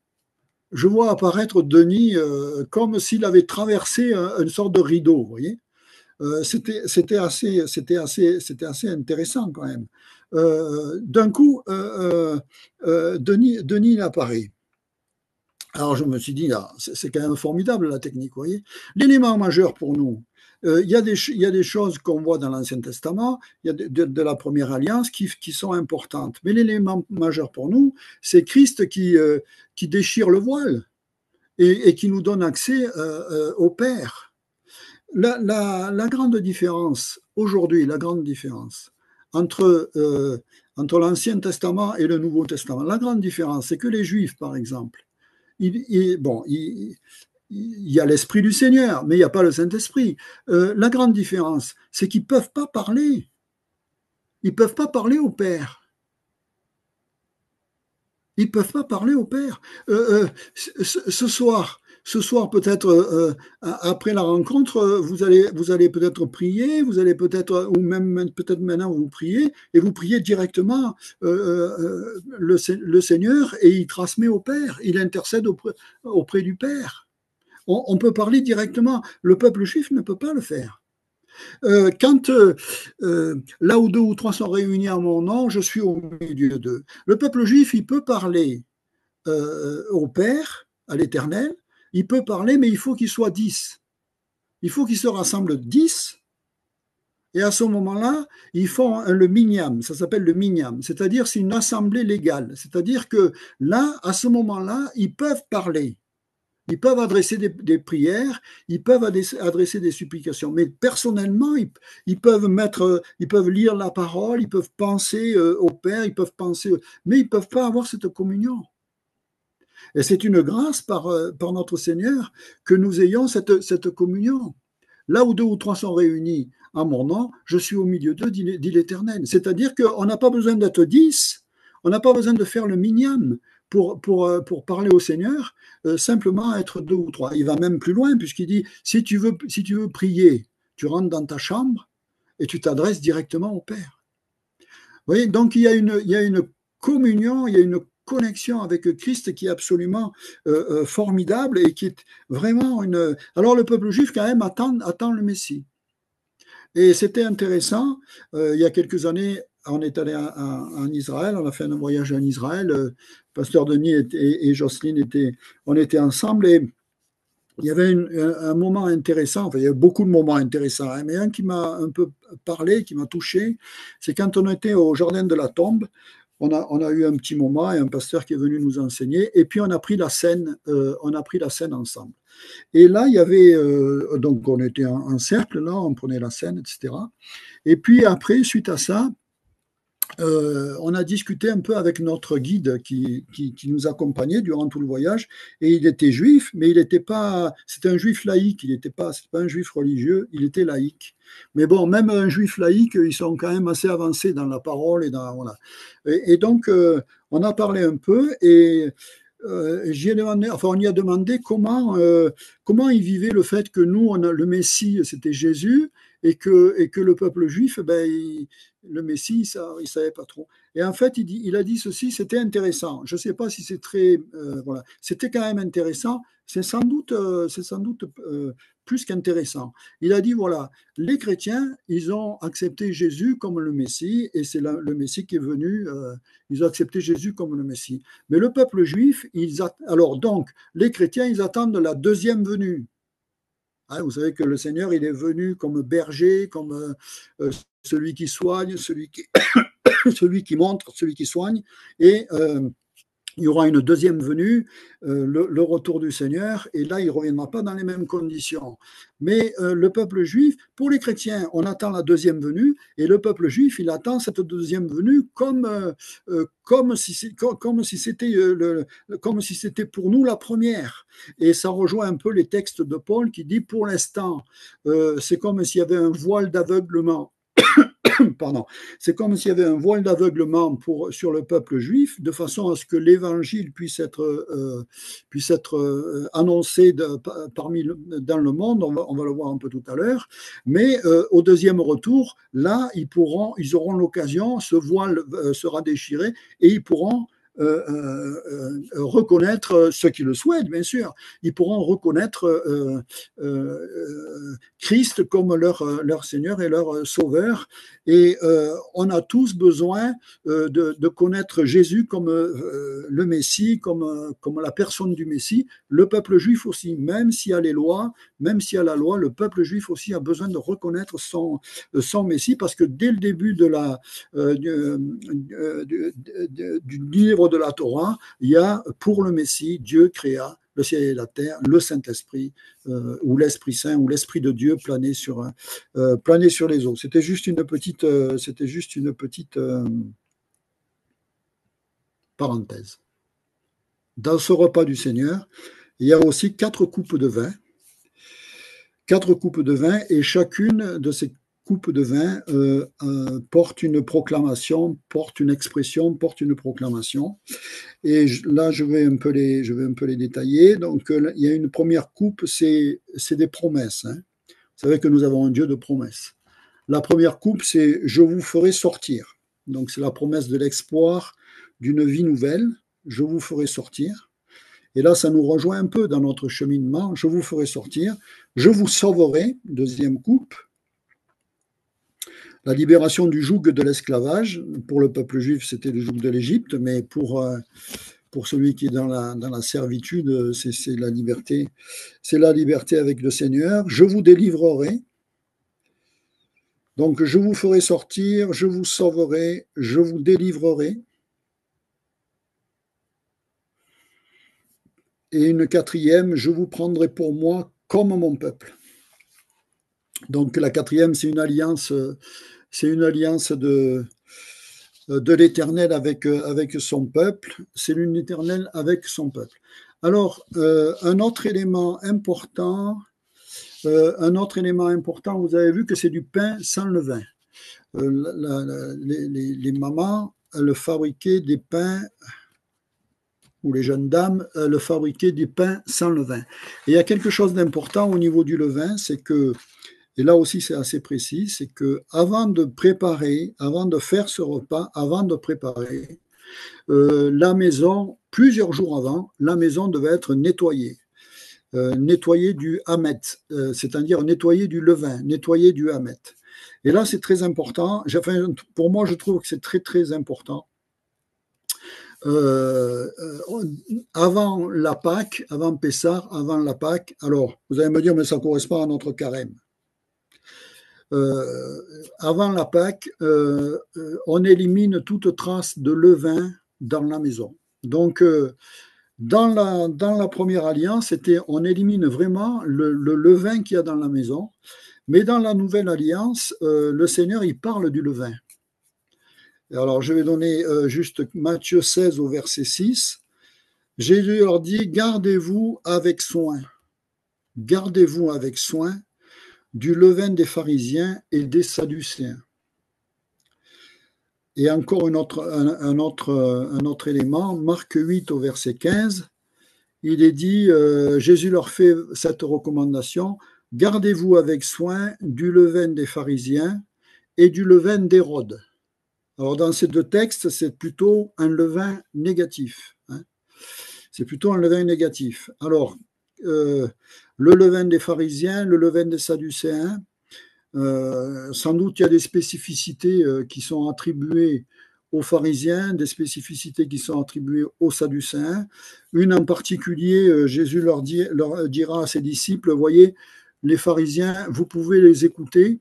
je vois apparaître Denis comme s'il avait traversé une sorte de rideau, vous voyez. C'était assez intéressant quand même. D'un coup, Denis il apparaît. Alors je me suis dit, ah, c'est quand même formidable la technique, vous voyez. L'élément majeur pour nous, il y a des choses qu'on voit dans l'Ancien Testament, il y a de la Première Alliance qui sont importantes. Mais l'élément majeur pour nous, c'est Christ qui déchire le voile et qui nous donne accès au Père. La grande différence, aujourd'hui, la grande différence entre l'Ancien Testament et le Nouveau Testament, la grande différence, c'est que les Juifs, par exemple, il y a l'Esprit du Seigneur, mais il n'y a pas le Saint-Esprit. La grande différence, c'est qu'ils ne peuvent pas parler. Ils ne peuvent pas parler au Père. Ils ne peuvent pas parler au Père. Ce soir peut-être après la rencontre, vous allez peut-être prier, vous allez peut-être, ou même peut-être maintenant vous priez, et vous priez directement le Seigneur et il transmet au Père, il intercède auprès du Père. On peut parler directement. Le peuple juif ne peut pas le faire. Quand là où 2 ou 3 sont réunis en mon nom, je suis au milieu d'eux. Le peuple juif, il peut parler au Père, à l'Éternel, il peut parler, mais il faut qu'il soit 10. Il faut qu'ils se rassemblent 10, et à ce moment-là, ils font le minyan, ça s'appelle le minyan, c'est-à-dire c'est une assemblée légale. C'est-à-dire que là, à ce moment-là, ils peuvent parler. Ils peuvent adresser des prières, ils peuvent adresser des supplications, mais personnellement, ils peuvent lire la parole, ils peuvent penser au Père, ils peuvent penser, mais ils ne peuvent pas avoir cette communion. Et c'est une grâce par notre Seigneur que nous ayons cette communion. Là où 2 ou 3 sont réunis en mon nom, je suis au milieu d'eux, dit l'Éternel. C'est-à-dire qu'on n'a pas besoin d'être 10, on n'a pas besoin de faire le minyan pour parler au Seigneur, simplement être 2 ou 3. Il va même plus loin, puisqu'il dit, si tu veux prier, tu rentres dans ta chambre et tu t'adresses directement au Père. Vous voyez, donc il y a une communion, il y a une connexion avec Christ qui est absolument formidable et qui est vraiment une... Alors le peuple juif quand même attend le Messie. Et c'était intéressant, il y a quelques années, on est allé en Israël, on a fait un voyage en Israël, Pasteur Denis et Jocelyne on était ensemble et il y avait un moment intéressant, enfin il y a beaucoup de moments intéressants, hein, mais un qui m'a un peu parlé, qui m'a touché, c'est quand on était au Jardin de la Tombe. on a eu un petit moment et un pasteur qui est venu nous enseigner. Et puis on a pris la scène, ensemble. Et là, il y avait, donc on était en cercle, là, on prenait la scène, etc. Et puis après, suite à ça, on a discuté un peu avec notre guide qui nous accompagnait durant tout le voyage, et il était juif, mais il n'était pas, c'était un juif laïque, il n'était pas, c'est pas un juif religieux, il était laïque. Mais bon, même un juif laïque, ils sont quand même assez avancés dans la parole et dans voilà. Et donc, on a parlé un peu et j'y ai demandé, enfin, on y a demandé comment il vivait le fait que nous, le Messie, c'était Jésus, et que le peuple juif, ben, le Messie, ça, il ne savait pas trop. Et en fait, il a dit ceci, c'était intéressant. Je ne sais pas si c'est très... voilà, c'était quand même intéressant. C'est sans doute plus qu'intéressant. Il a dit, voilà, les chrétiens, ils ont accepté Jésus comme le Messie, et c'est le Messie qui est venu, ils ont accepté Jésus comme le Messie. Mais le peuple juif, alors donc, les chrétiens, ils attendent la deuxième venue. Hein, vous savez que le Seigneur, il est venu comme berger, comme celui qui soigne, celui qui montre, celui qui soigne. Et il y aura une deuxième venue, le retour du Seigneur, et là, il ne reviendra pas dans les mêmes conditions. Mais le peuple juif, pour les chrétiens, on attend la deuxième venue, et le peuple juif, il attend cette deuxième venue comme si c'était pour nous la première. Et ça rejoint un peu les textes de Paul qui dit, pour l'instant, c'est comme s'il y avait un voile d'aveuglement. Pardon, c'est comme s'il y avait un voile d'aveuglement sur le peuple juif, de façon à ce que l'évangile puisse être annoncé dans le monde, on va le voir un peu tout à l'heure, mais au deuxième retour, là, ils auront l'occasion, ce voile sera déchiré, et ils pourront reconnaître, ceux qui le souhaitent, bien sûr, ils pourront reconnaître Christ comme leur Seigneur et leur Sauveur. Et on a tous besoin de connaître Jésus comme le Messie, comme la personne du Messie. Le peuple juif aussi, même s'il y a les lois, même s'il y a la loi, le peuple juif aussi a besoin de reconnaître son Messie, parce que dès le début du livre de la Torah, il y a pour le Messie, Dieu créa le ciel et la terre, le Saint-Esprit, ou l'Esprit Saint, ou l'Esprit de Dieu planait sur les eaux. C'était juste une petite, parenthèse. Dans ce repas du Seigneur, il y a aussi 4 coupes de vin. 4 coupes de vin, et chacune de ces coupes de vin porte une proclamation, porte une expression, porte une proclamation. Et là, je vais un peu les détailler. Donc, il y a une première coupe, c'est des promesses. Hein. Vous savez que nous avons un Dieu de promesses. La première coupe, c'est « Je vous ferai sortir ». Donc, c'est la promesse de l'espoir d'une vie nouvelle. « Je vous ferai sortir ». Et là, ça nous rejoint un peu dans notre cheminement. « Je vous ferai sortir ». « Je vous sauverai », deuxième coupe. La libération du joug de l'esclavage. Pour le peuple juif, c'était le joug de l'Égypte, mais pour celui qui est dans la servitude, c'est la liberté. C'est la liberté avec le Seigneur. « Je vous délivrerai ». Donc, je vous ferai sortir, je vous sauverai, je vous délivrerai. Et une quatrième, je vous prendrai pour moi comme mon peuple. Donc, la quatrième, c'est une alliance de l'Éternel avec son peuple. C'est l'une éternelle avec son peuple. Alors, un autre élément important, vous avez vu que c'est du pain sans levain. Les mamans, elles fabriquaient des pains, ou les jeunes dames, elles fabriquaient des pains sans levain. Et il y a quelque chose d'important au niveau du levain, c'est que, et là aussi c'est assez précis, c'est que avant de faire ce repas, avant de préparer, la maison, plusieurs jours avant, la maison devait être nettoyée. Nettoyer du hamet, c'est-à-dire nettoyer du levain, nettoyer du hamet. Et là, c'est très important. Pour moi, je trouve que c'est très, très important. Avant la Pâque, avant Pessah, avant la Pâque, alors, vous allez me dire, mais ça correspond à notre carême. euh, avant la Pâque, on élimine toute trace de levain dans la maison. Donc, dans la première alliance, c'était on élimine vraiment le levain qu'il y a dans la maison. Mais dans la nouvelle alliance, le Seigneur, il parle du levain. Alors, je vais donner juste Matthieu 16 au verset 6. Jésus leur dit, gardez-vous avec soin, gardez-vous avec soin du levain des pharisiens et des sadducéens. Et encore un autre élément, Marc 8 au verset 15, il est dit, Jésus leur fait cette recommandation, gardez-vous avec soin du levain des pharisiens et du levain d'Hérode. Alors dans ces deux textes, c'est plutôt un levain négatif. Hein. C'est plutôt un levain négatif. Alors, le levain des pharisiens, le levain des sadducéens, sans doute il y a des spécificités qui sont attribuées aux pharisiens, des spécificités qui sont attribuées aux sadducéens. Une en particulier, Jésus leur dira à ses disciples, voyez, les pharisiens, vous pouvez les écouter,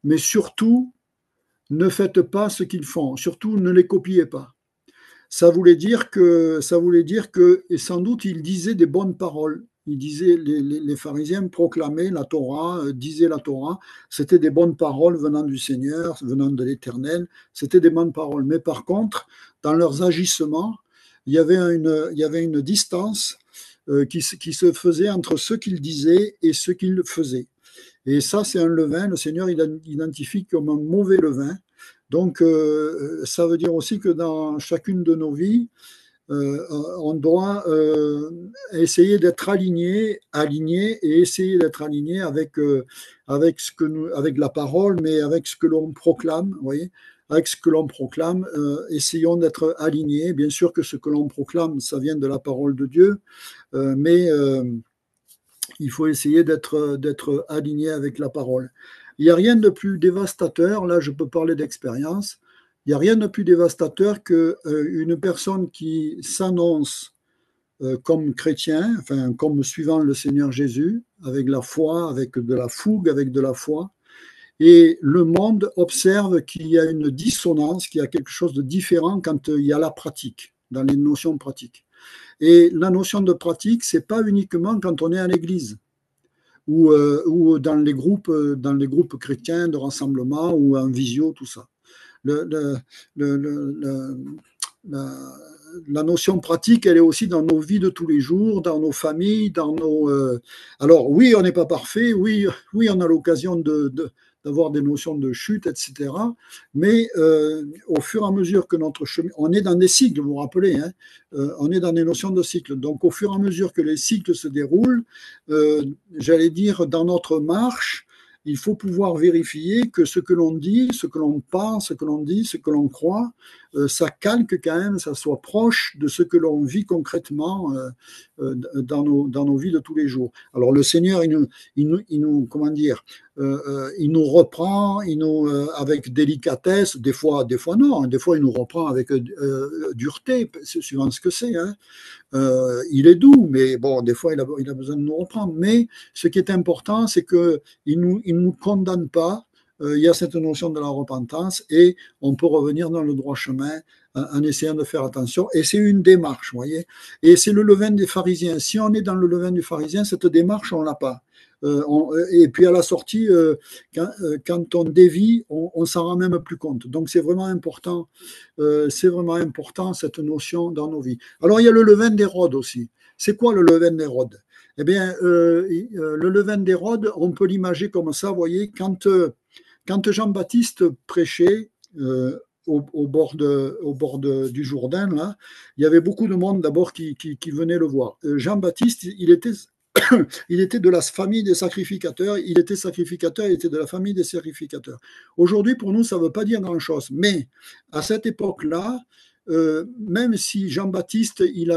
mais surtout, ne faites pas ce qu'ils font, surtout ne les copiez pas. Ça voulait dire que, et sans doute, ils disaient des bonnes paroles. Ils disaient, les pharisiens proclamaient la Torah, disaient la Torah. C'était des bonnes paroles venant du Seigneur, venant de l'Éternel. C'était des bonnes paroles. Mais par contre, dans leurs agissements, il y avait une distance qui se faisait entre ce qu'ils disaient et ce qu'ils faisaient. Et ça, c'est un levain. Le Seigneur il identifie comme un mauvais levain. Donc, ça veut dire aussi que dans chacune de nos vies, on doit essayer d'être aligné et essayer d'être aligné avec la parole, mais avec ce que l'on proclame, vous voyez, avec ce que l'on proclame, essayons d'être alignés. Bien sûr que ce que l'on proclame, ça vient de la parole de Dieu, mais il faut essayer d'être aligné avec la parole. Il n'y a rien de plus dévastateur, là je peux parler d'expérience, il n'y a rien de plus dévastateur qu'une personne qui s'annonce comme chrétien, enfin comme suivant le Seigneur Jésus, avec la foi, avec de la fougue, avec de la foi, et le monde observe qu'il y a une dissonance, qu'il y a quelque chose de différent quand il y a la pratique, dans les notions pratiques. Et la notion de pratique, c'est pas uniquement quand on est à l'église ou dans les groupes chrétiens de rassemblement ou en visio, tout ça. Le, le, le, la, la notion pratique, elle est aussi dans nos vies de tous les jours, dans nos familles, dans nos. Alors oui, on n'est pas parfait, oui, on a l'occasion d'avoir des notions de chute, etc. Mais au fur et à mesure que notre chemin, on est dans des cycles, vous vous rappelez, hein, on est dans des notions de cycles. Donc au fur et à mesure que les cycles se déroulent, j'allais dire dans notre marche, il faut pouvoir vérifier que ce que l'on dit, ce que l'on pense, ce que l'on dit, ce que l'on croit, ça calque quand même, ça soit proche de ce que l'on vit concrètement dans nos vies de tous les jours. Alors le Seigneur, il nous comment dire, il nous reprend, avec délicatesse, des fois non, des fois il nous reprend avec dureté, suivant ce que c'est. Hein. Il est doux, mais bon, des fois il a besoin de nous reprendre. Mais ce qui est important, c'est qu'il nous condamne pas. Il y a cette notion de la repentance et on peut revenir dans le droit chemin en essayant de faire attention. Et c'est une démarche, vous voyez. Et c'est le levain des pharisiens. Si on est dans le levain du pharisien, cette démarche, on ne l'a pas. Et puis à la sortie, quand on dévie, on s'en rend même plus compte. Donc c'est vraiment important cette notion dans nos vies. Alors il y a le levain d'Hérode aussi. C'est quoi le levain d'Hérode? Eh bien, le levain d'Hérode, on peut l'imager comme ça, vous voyez, quand Jean-Baptiste prêchait au bord du Jourdain, là, il y avait beaucoup de monde d'abord qui venait le voir. Jean-Baptiste, il était de la famille des sacrificateurs, il était sacrificateur, il était de la famille des sacrificateurs. Aujourd'hui, pour nous, ça ne veut pas dire grand-chose, mais à cette époque-là, même si Jean-Baptiste, il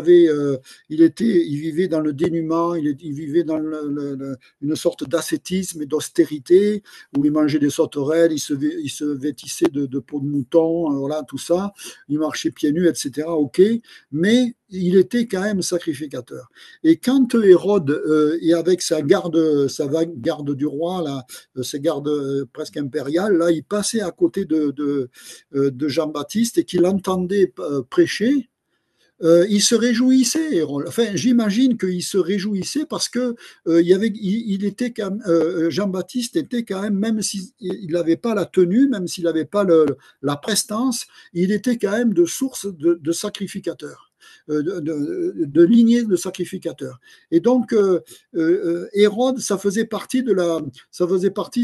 vivait dans le dénuement, il vivait dans une sorte d'ascétisme et d'austérité, où il mangeait des sauterelles, il se vêtissait de peau de mouton, voilà, tout ça, il marchait pieds nus, etc. Ok, mais il était quand même sacrificateur. Et quand Hérode, et avec sa garde du roi, là, ses gardes presque impériales, là, il passait à côté de Jean-Baptiste et qu'il entendait prêcher, il se réjouissait. Enfin, j'imagine qu'il se réjouissait parce que il était Jean-Baptiste était quand même s'il n'avait pas la tenue, même s'il n'avait pas la prestance, il était quand même de source de sacrificateurs. De lignée de sacrificateurs. Et donc, Hérode, ça faisait partie,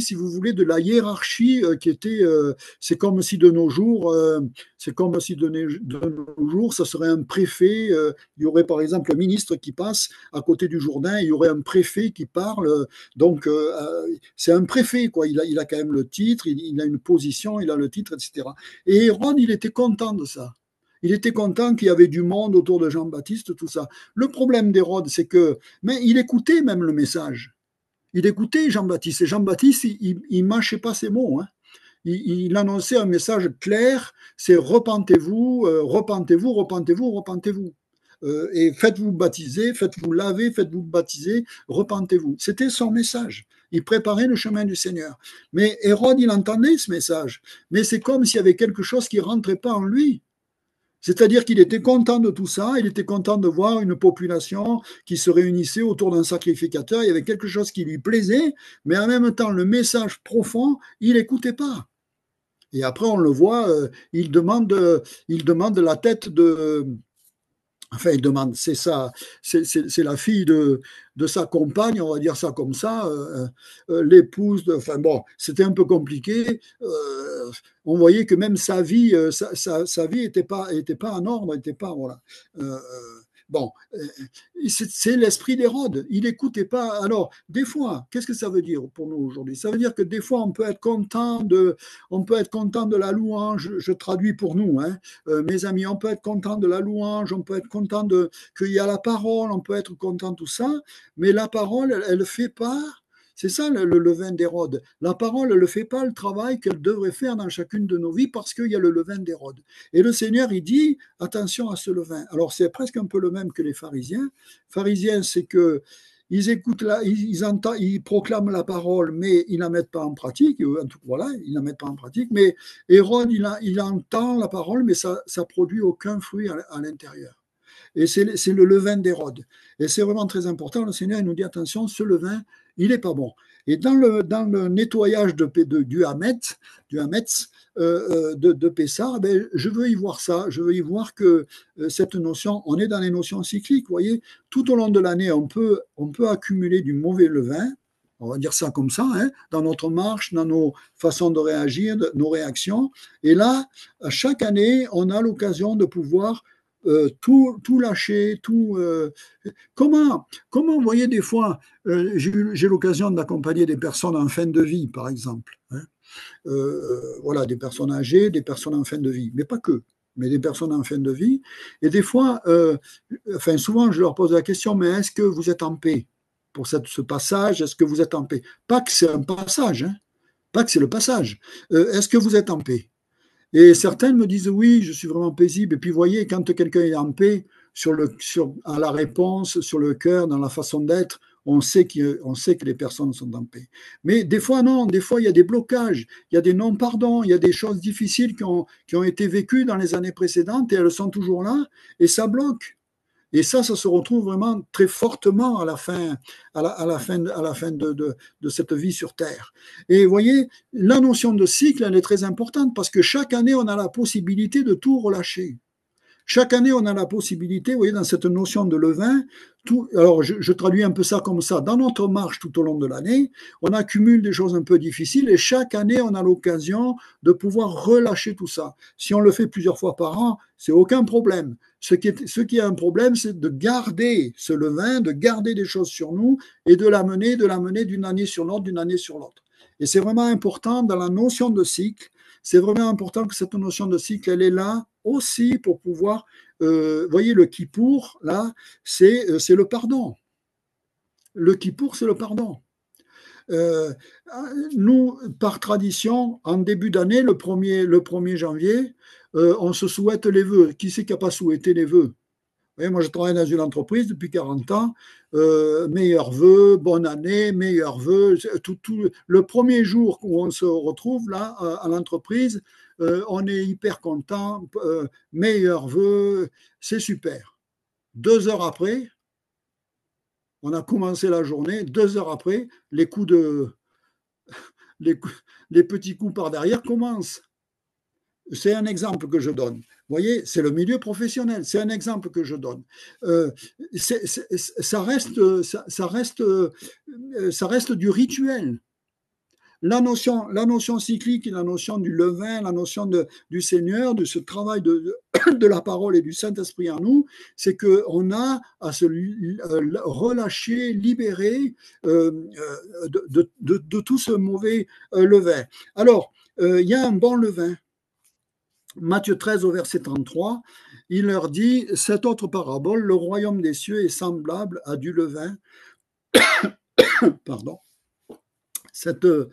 si vous voulez, de la hiérarchie qui était, c'est comme si de nos jours, ça serait un préfet. Il y aurait par exemple un ministre qui passe à côté du Jourdain, il y aurait un préfet qui parle. Donc, c'est un préfet, quoi. Il a quand même le titre, il a une position, il a le titre, etc. Et Hérode, il était content de ça. Il était content qu'il y avait du monde autour de Jean-Baptiste, tout ça. Le problème d'Hérode, c'est que, mais il écoutait même le message. Il écoutait Jean-Baptiste. Et Jean-Baptiste, il mâchait pas ses mots, hein. Il annonçait un message clair, c'est repentez-vous, repentez-vous, repentez-vous, repentez-vous. Et faites-vous baptiser, faites-vous laver, faites-vous baptiser, repentez-vous. C'était son message. Il préparait le chemin du Seigneur. Mais Hérode, il entendait ce message. Mais c'est comme s'il y avait quelque chose qui ne rentrait pas en lui. C'est-à-dire qu'il était content de tout ça, il était content de voir une population qui se réunissait autour d'un sacrificateur, il y avait quelque chose qui lui plaisait, mais en même temps, le message profond, il n'écoutait pas. Et après, on le voit, il demande la tête de. Enfin, il demande, c'est la fille de sa compagne, on va dire ça comme ça, l'épouse enfin bon, c'était un peu compliqué. On voyait que même sa vie, sa vie était pas en ordre, était pas, voilà. Euh, bon, c'est l'esprit d'Hérode. Il n'écoutait pas. Alors, des fois, qu'est-ce que ça veut dire pour nous aujourd'hui? Ça veut dire que des fois, on peut être content de la louange. Je traduis pour nous, hein. Mes amis, on peut être content de la louange, on peut être content qu'il y a la parole, on peut être content de tout ça, mais la parole, elle ne fait pas. C'est ça le levain d'Hérode. La parole ne fait pas le travail qu'elle devrait faire dans chacune de nos vies parce qu'il y a le levain d'Hérode. Et le Seigneur, il dit, attention à ce levain. Alors c'est presque un peu le même que les pharisiens. Pharisiens, c'est que ils écoutent ils proclament la parole, mais ils ne la mettent pas en pratique. Voilà, ils ne la mettent pas en pratique. Mais Hérode, il entend la parole, mais ça produit aucun fruit à l'intérieur. Et c'est le levain d'Hérode. Et c'est vraiment très important. Le Seigneur il nous dit attention, ce levain, il n'est pas bon. Et dans le nettoyage du Hametz, de Pessah, ben, je veux y voir ça. Je veux y voir que cette notion, on est dans les notions cycliques. Vous voyez, tout au long de l'année, on peut accumuler du mauvais levain. On va dire ça comme ça, hein, dans notre marche, dans nos façons de réagir, nos réactions. Et là, à chaque année, on a l'occasion de pouvoir tout lâcher, tout. Comment, vous voyez, des fois, j'ai l'occasion d'accompagner des personnes en fin de vie, par exemple, hein. Voilà, des personnes âgées, des personnes en fin de vie, mais pas que, mais des personnes en fin de vie. Et des fois, enfin, souvent, je leur pose la question, mais est-ce que vous êtes en paix pour ce passage? Est-ce que vous êtes en paix? Pas que c'est un passage, hein, pas que c'est le passage. Est-ce que vous êtes en paix? Et certaines me disent oui, je suis vraiment paisible. Et puis, vous voyez, quand quelqu'un est en paix, à la réponse, sur le cœur, dans la façon d'être, on sait que les personnes sont en paix. Mais des fois, non, des fois, il y a des blocages, il y a des non-pardons, il y a des choses difficiles qui ont été vécues dans les années précédentes et elles sont toujours là et ça bloque. Et ça se retrouve vraiment très fortement à la fin de cette vie sur Terre. Et vous voyez, la notion de cycle, elle est très importante parce que chaque année, on a la possibilité de tout relâcher. Chaque année, on a la possibilité, vous voyez, dans cette notion de levain, alors je traduis un peu ça comme ça, dans notre marche tout au long de l'année, on accumule des choses un peu difficiles et chaque année, on a l'occasion de pouvoir relâcher tout ça. Si on le fait plusieurs fois par an, c'est aucun problème. Ce qui est un problème, c'est de garder ce levain, de garder des choses sur nous et de l'amener d'une année sur l'autre, d'une année sur l'autre. Et c'est vraiment important dans la notion de cycle. C'est vraiment important que cette notion de cycle, elle est là aussi pour pouvoir, voyez, le Kippour, là, c'est le pardon. Le Kippour, c'est le pardon. Euh, Nous, par tradition, en début d'année, le 1er janvier, on se souhaite les vœux. Qui c'est qui n'a pas souhaité les vœux? voyez, moi, je travaille dans une entreprise depuis 40 ans. Meilleurs vœux, bonne année, meilleurs vœux. Le premier jour où on se retrouve là à l'entreprise, on est hyper content. Meilleurs vœux, c'est super. 2 heures après, on a commencé la journée. 2 heures après, les, coups- les petits coups par derrière commencent. C'est un exemple que je donne. Vous voyez, c'est le milieu professionnel. C'est un exemple que je donne. Euh, ça reste du rituel. La notion cyclique, la notion du levain, la notion du Seigneur, de ce travail de la parole et du Saint-Esprit en nous, c'est qu'on a à se relâcher, libérer de tout ce mauvais levain. Alors, il y a un bon levain. Matthieu 13 au verset 33, il leur dit, cette autre parabole, le royaume des cieux est semblable à du levain, pardon, le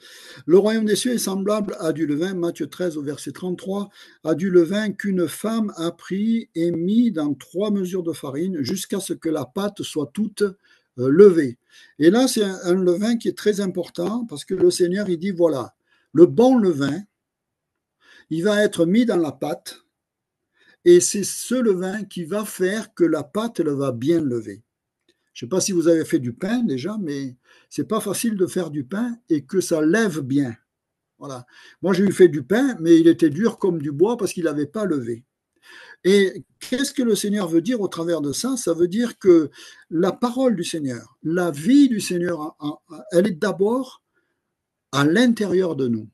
royaume des cieux est semblable à du levain, Matthieu 13 au verset 33, à du levain qu'une femme a pris et mis dans 3 mesures de farine jusqu'à ce que la pâte soit toute levée. Et là, c'est un levain qui est très important parce que le Seigneur, il dit, voilà, le bon levain, il va être mis dans la pâte. Et c'est ce levain qui va faire que la pâte elle va bien lever. Je ne sais pas si vous avez fait du pain déjà, mais c'est pas facile de faire du pain et que ça lève bien. Voilà. Moi, j'ai eu fait du pain, mais il était dur comme du bois parce qu'il n'avait pas levé. Et qu'est-ce que le Seigneur veut dire au travers de ça? Ça veut dire que la parole du Seigneur, la vie du Seigneur, elle est d'abord à l'intérieur de nous.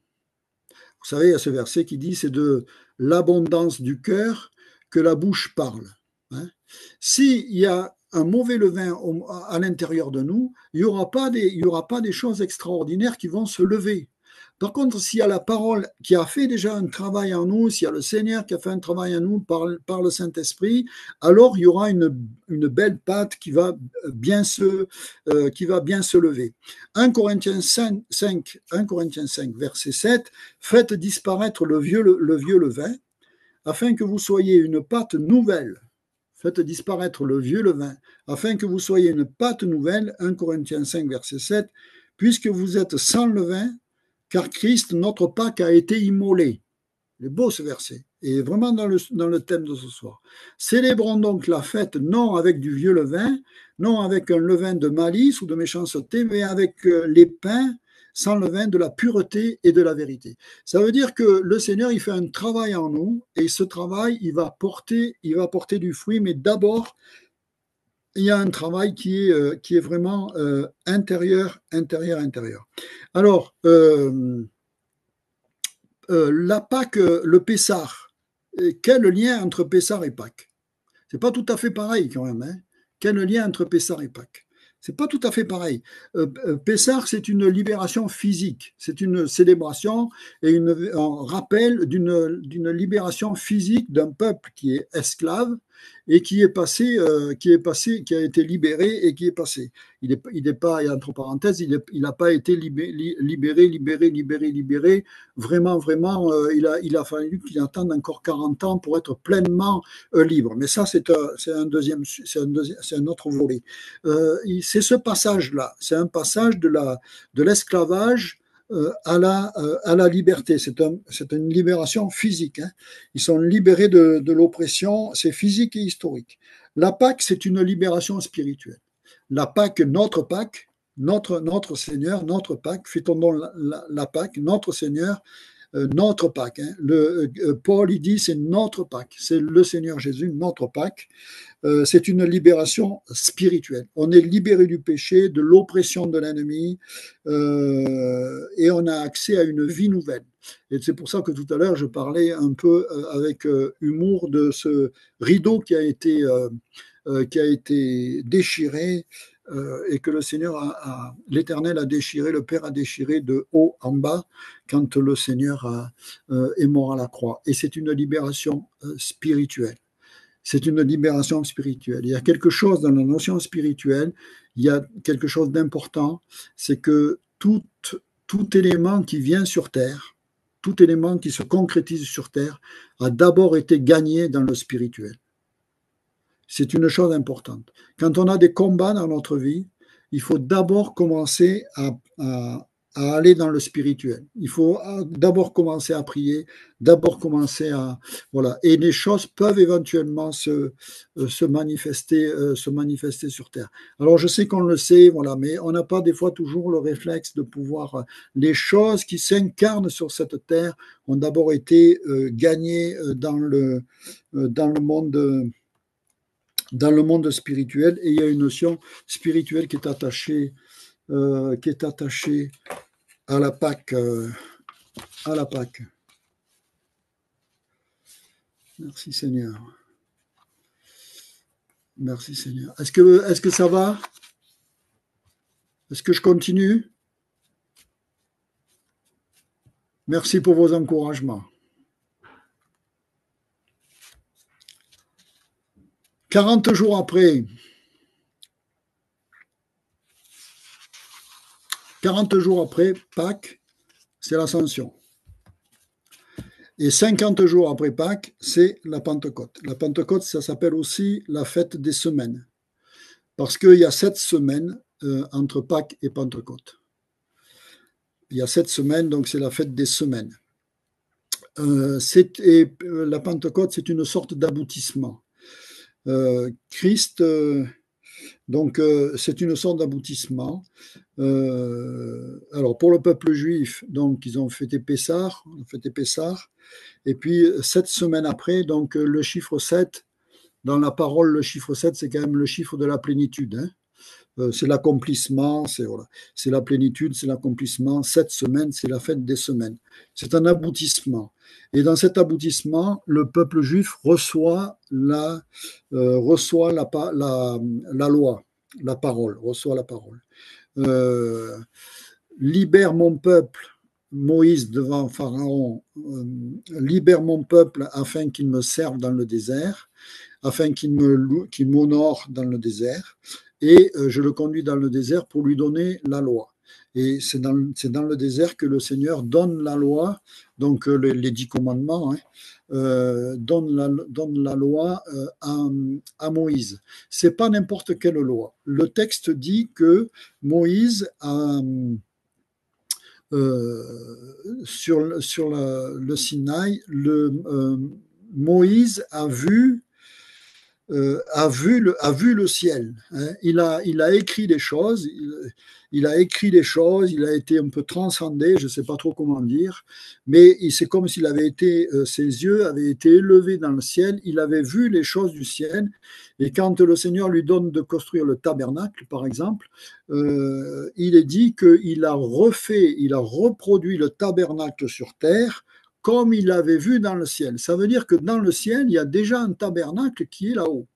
Vous savez, il y a ce verset qui dit, c'est de l'abondance du cœur que la bouche parle. Hein. S'il y a un mauvais levain à l'intérieur de nous, il n'y aura pas des choses extraordinaires qui vont se lever. Par contre, s'il y a la parole qui a fait déjà un travail en nous, s'il y a le Seigneur qui a fait un travail en nous par le Saint-Esprit, alors il y aura une belle pâte qui va bien se lever. 1 Corinthiens 5, verset 7, faites disparaître le vieux levain, afin que vous soyez une pâte nouvelle. Faites disparaître le vieux levain, afin que vous soyez une pâte nouvelle, 1 Corinthiens 5, verset 7, puisque vous êtes sans levain, car Christ, notre Pâque, a été immolé. C'est beau ce verset, et vraiment dans le thème de ce soir. Célébrons donc la fête non avec du vieux levain, non avec un levain de malice ou de méchanceté, mais avec les pains sans levain de la pureté et de la vérité. Ça veut dire que le Seigneur, il fait un travail en nous, et ce travail, il va porter du fruit, mais d'abord, il y a un travail qui est vraiment intérieur, intérieur, intérieur. Alors, la Pâque, le Pessar, quel lien entre Pessar et Pâques? C'est pas tout à fait pareil quand même. Hein. Quel lien entre Pessar et Pâques? C'est pas tout à fait pareil. Pessar, c'est une libération physique, c'est une célébration et un rappel d'une libération physique d'un peuple qui est esclave et qui a été libéré et qui est passé. Il est pas, et entre parenthèses, il n'a pas été libéré. Vraiment, vraiment, il a fallu qu'il attende encore 40 ans pour être pleinement libre. Mais ça, c'est un autre volet. C'est ce passage-là, c'est un passage de l'esclavage à la liberté. C'est une libération physique. Hein. Ils sont libérés de l'oppression, c'est physique et historique. La Pâque, c'est une libération spirituelle. La Pâque, notre Pâque, notre Seigneur, notre Pâque, fêtons donc la Pâque, notre Seigneur, notre Pâque. Hein. Paul, il dit, c'est notre Pâque, c'est le Seigneur Jésus, notre Pâque. C'est une libération spirituelle. On est libéré du péché, de l'oppression de l'ennemi, et on a accès à une vie nouvelle. Et c'est pour ça que tout à l'heure, je parlais un peu avec humour de ce rideau qui a été déchiré et que le Seigneur l'Éternel a déchiré, le Père a déchiré de haut en bas quand le Seigneur est mort à la croix. Et c'est une libération spirituelle. C'est une libération spirituelle. Il y a quelque chose dans la notion spirituelle, il y a quelque chose d'important, c'est que tout élément qui vient sur Terre, tout élément qui se concrétise sur Terre, a d'abord été gagné dans le spirituel. C'est une chose importante. Quand on a des combats dans notre vie, il faut d'abord commencer à aller dans le spirituel. Il faut d'abord commencer à prier, d'abord commencer à... Voilà. Et les choses peuvent éventuellement se manifester sur Terre. Alors je sais qu'on le sait, voilà, mais on n'a pas des fois toujours le réflexe de pouvoir... Les choses qui s'incarnent sur cette Terre ont d'abord été gagnées dans le monde spirituel, et il y a une notion spirituelle qui est attachée à la Pâque. À la Pâque. Merci Seigneur. Merci Seigneur. Est-ce que ça va? Est-ce que je continue? Merci pour vos encouragements. 40 jours après, 40 jours après Pâques, c'est l'Ascension. Et 50 jours après Pâques, c'est la Pentecôte. La Pentecôte, ça s'appelle aussi la fête des semaines. Parce qu'il y a 7 semaines entre Pâques et Pentecôte. Il y a 7 semaines, donc c'est la fête des semaines. La Pentecôte, c'est une sorte d'aboutissement. Christ, donc c'est une sorte d'aboutissement. Alors pour le peuple juif, donc ils ont fêté Pessah, et puis 7 semaines après, donc le chiffre 7, dans la parole, le chiffre 7, c'est quand même le chiffre de la plénitude. Hein. C'est l'accomplissement, c'est la plénitude, c'est l'accomplissement. 7 semaines, c'est la fête des semaines. C'est un aboutissement. Et dans cet aboutissement, le peuple juif reçoit la loi, la parole, reçoit la parole. Libère mon peuple, Moïse devant Pharaon, libère mon peuple afin qu'il me serve dans le désert, afin qu'il m'honore dans le désert, et je le conduis dans le désert pour lui donner la loi. Et c'est dans le désert que le Seigneur donne la loi, donc les 10 commandements, hein, donne la loi à Moïse. C'est pas n'importe quelle loi. Le texte dit que Moïse a... sur le Sinaï, Moïse a vu le ciel. Hein. Il a écrit des choses, il a été un peu transcendé, je ne sais pas trop comment dire, mais c'est comme s'il avait été, ses yeux avaient été élevés dans le ciel, il avait vu les choses du ciel, et quand le Seigneur lui donne de construire le tabernacle, par exemple, il est dit qu'il a reproduit le tabernacle sur terre, comme il l'avait vu dans le ciel. Ça veut dire que dans le ciel, il y a déjà un tabernacle qui est là-haut.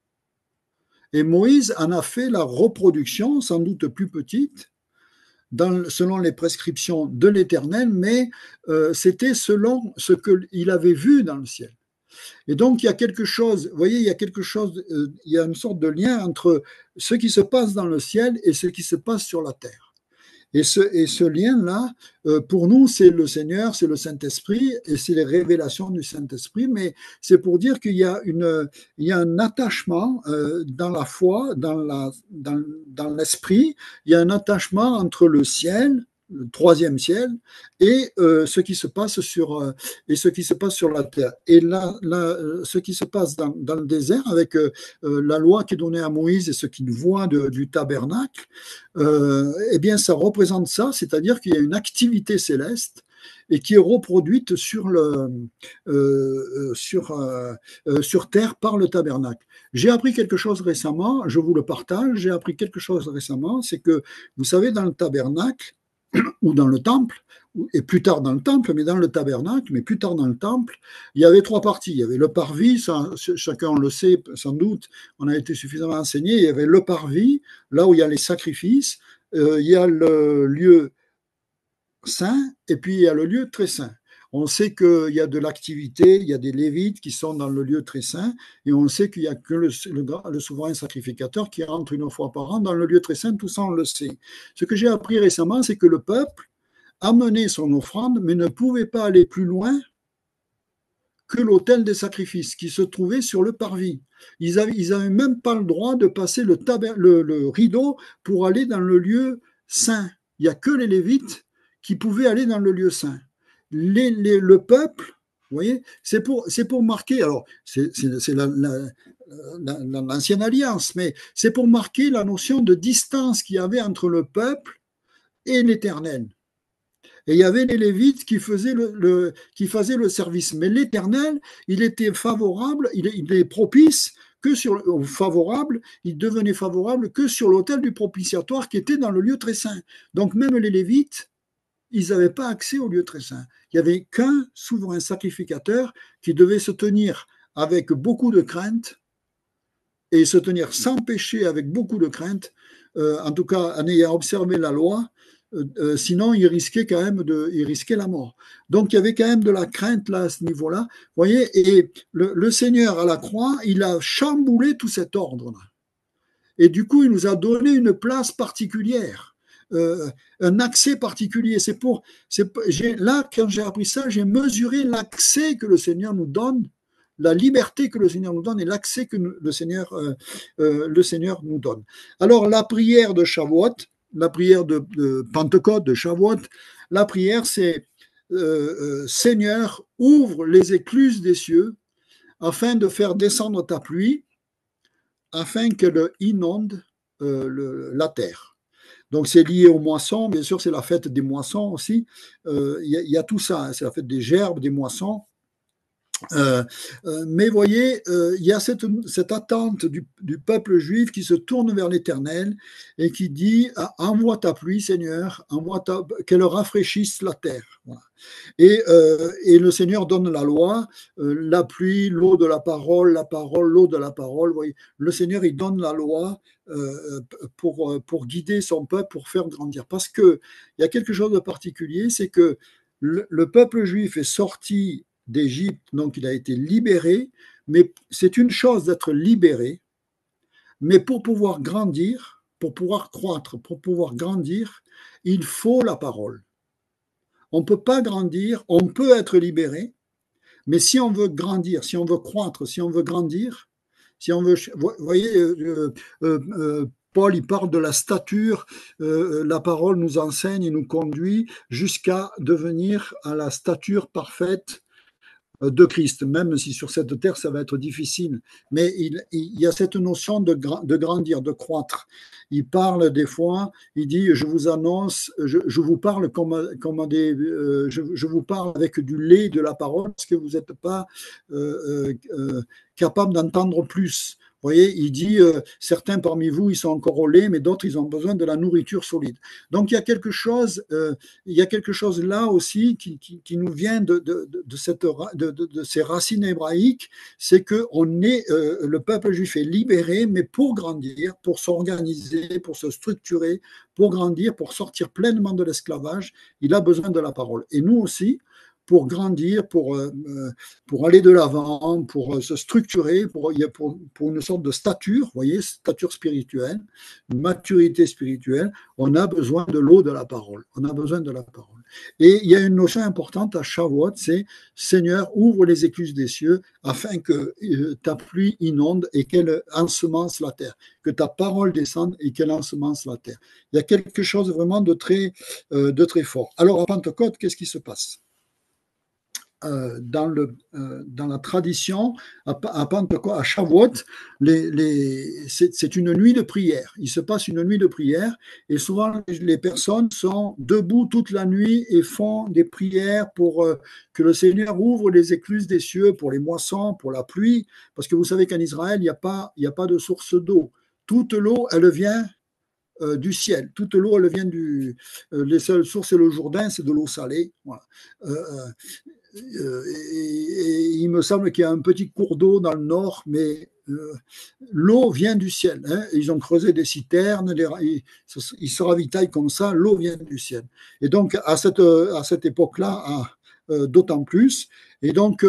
Et Moïse en a fait la reproduction, sans doute plus petite, selon les prescriptions de l'Éternel, mais c'était selon ce qu'il avait vu dans le ciel. Et donc, il y a quelque chose, vous voyez, il y a une sorte de lien entre ce qui se passe dans le ciel et ce qui se passe sur la terre. Et ce lien-là, pour nous, c'est le Seigneur, c'est le Saint-Esprit, et c'est les révélations du Saint-Esprit, mais c'est pour dire qu'il y a un attachement dans la foi, dans l'esprit, il y a un attachement entre le ciel, le troisième ciel, et ce qui se passe sur la terre. Et là, ce qui se passe dans le désert avec la loi qui est donnée à Moïse et ce qu'il voit du tabernacle, eh bien, ça représente ça, c'est-à-dire qu'il y a une activité céleste et qui est reproduite sur terre par le tabernacle. J'ai appris quelque chose récemment, je vous le partage, c'est que, vous savez, dans le tabernacle, ou dans le temple, et plus tard dans le temple, mais dans le tabernacle, mais plus tard dans le temple, il y avait 3 parties. Il y avait le parvis, ça, chacun le sait sans doute, on a été suffisamment enseigné, il y avait le parvis, là où il y a les sacrifices, il y a le lieu saint, et puis il y a le lieu très saint. On sait qu'il y a de l'activité, il y a des lévites qui sont dans le lieu très saint, et on sait qu'il n'y a que le souverain sacrificateur qui rentre 1 fois par an dans le lieu très saint, tout ça on le sait. Ce que j'ai appris récemment, c'est que le peuple amenait son offrande, mais ne pouvait pas aller plus loin que l'autel des sacrifices qui se trouvait sur le parvis. Ils avaient même pas le droit de passer le rideau pour aller dans le lieu saint. Il n'y a que les Lévites qui pouvaient aller dans le lieu saint. Le peuple, vous voyez, c'est pour marquer, alors c'est l'ancienne alliance, mais c'est pour marquer la notion de distance qu'il y avait entre le peuple et l'Éternel. Et il y avait les Lévites qui faisaient qui faisaient le service. Mais l'Éternel, il était favorable, il est propice que favorable, il devenait favorable que sur l'autel du propitiatoire qui était dans le lieu très saint. Donc même les Lévites, ils n'avaient pas accès au lieu très saint. Il n'y avait qu'un souverain sacrificateur qui devait se tenir avec beaucoup de crainte et se tenir sans péché avec beaucoup de crainte, en tout cas en ayant observé la loi, sinon il risquait quand même il risquait la mort. Donc il y avait quand même de la crainte là à ce niveau-là. Vous voyez, et le Seigneur à la croix, il a chamboulé tout cet ordre-là. Et du coup, il nous a donné une place particulière, un accès particulier. Là, quand j'ai appris ça, j'ai mesuré l'accès que le Seigneur nous donne, la liberté que le Seigneur nous donne et l'accès que le Seigneur nous donne. Alors, la prière de Shavuot, la prière de Pentecôte, de Shavuot, la prière, c'est Seigneur, ouvre les écluses des cieux afin de faire descendre ta pluie, afin qu'elle inonde la terre. Donc c'est lié aux moissons, bien sûr c'est la fête des moissons aussi, y a tout ça, hein, c'est la fête des gerbes, des moissons. Mais voyez, il y a cette attente du peuple juif qui se tourne vers l'Éternel et qui dit envoie ta pluie Seigneur, qu'elle rafraîchisse la terre. Voilà. Et le Seigneur donne la loi, la pluie, l'eau de la parole, l'eau de la parole. Vous voyez, le Seigneur il donne la loi pour guider son peuple, pour faire grandir. Parce qu'il y a quelque chose de particulier, c'est que le peuple juif est sorti d'Égypte, donc il a été libéré, mais c'est une chose d'être libéré, mais pour pouvoir grandir, pour pouvoir croître, pour pouvoir grandir, il faut la parole. On ne peut pas grandir, on peut être libéré, mais si on veut grandir, si on veut croître, si on veut grandir, si on veut, vous voyez, Paul, il parle de la stature, la parole nous enseigne et nous conduit jusqu'à devenir à la stature parfaite de Christ, même si sur cette terre ça va être difficile. Mais il y a cette notion de grandir, de croître. Il parle des fois, il dit je vous annonce, je vous parle je vous parle avec du lait de la parole parce que vous n'êtes pas capable d'entendre plus. Vous voyez, il dit certains parmi vous ils sont encore au lait, mais d'autres ils ont besoin de la nourriture solide. Donc il y a quelque chose là aussi qui nous vient de ces racines hébraïques, c'est que le peuple juif est libéré, mais pour grandir, pour s'organiser, pour se structurer, pour grandir, pour sortir pleinement de l'esclavage, il a besoin de la parole. Et nous aussi, pour grandir, pour aller de l'avant, pour se structurer, pour une sorte de stature, vous voyez, stature spirituelle, une maturité spirituelle, on a besoin de l'eau de la parole. On a besoin de la parole. Et il y a une notion importante à Shavuot, c'est Seigneur, ouvre les écluses des cieux afin que ta pluie inonde et qu'elle ensemence la terre, que ta parole descende et qu'elle ensemence la terre. Il y a quelque chose vraiment de très fort. Alors à Pentecôte, qu'est-ce qui se passe ? Dans la tradition, à Pentecôte, à Shavuot, c'est une nuit de prière. Il se passe une nuit de prière et souvent les personnes sont debout toute la nuit et font des prières pour que le Seigneur ouvre les écluses des cieux pour les moissons, pour la pluie, parce que vous savez qu'en Israël, il n'y a pas de source d'eau. Toute l'eau, elle vient du ciel. Toute l'eau, elle vient les seules sources, c'est le Jourdain, c'est de l'eau salée. Voilà. Et il me semble qu'il y a un petit cours d'eau dans le nord, mais l'eau vient du ciel. Hein. Ils ont creusé des citernes, ils se ravitaillent comme ça, l'eau vient du ciel. Et donc, à cette époque-là, d'autant plus. Et donc,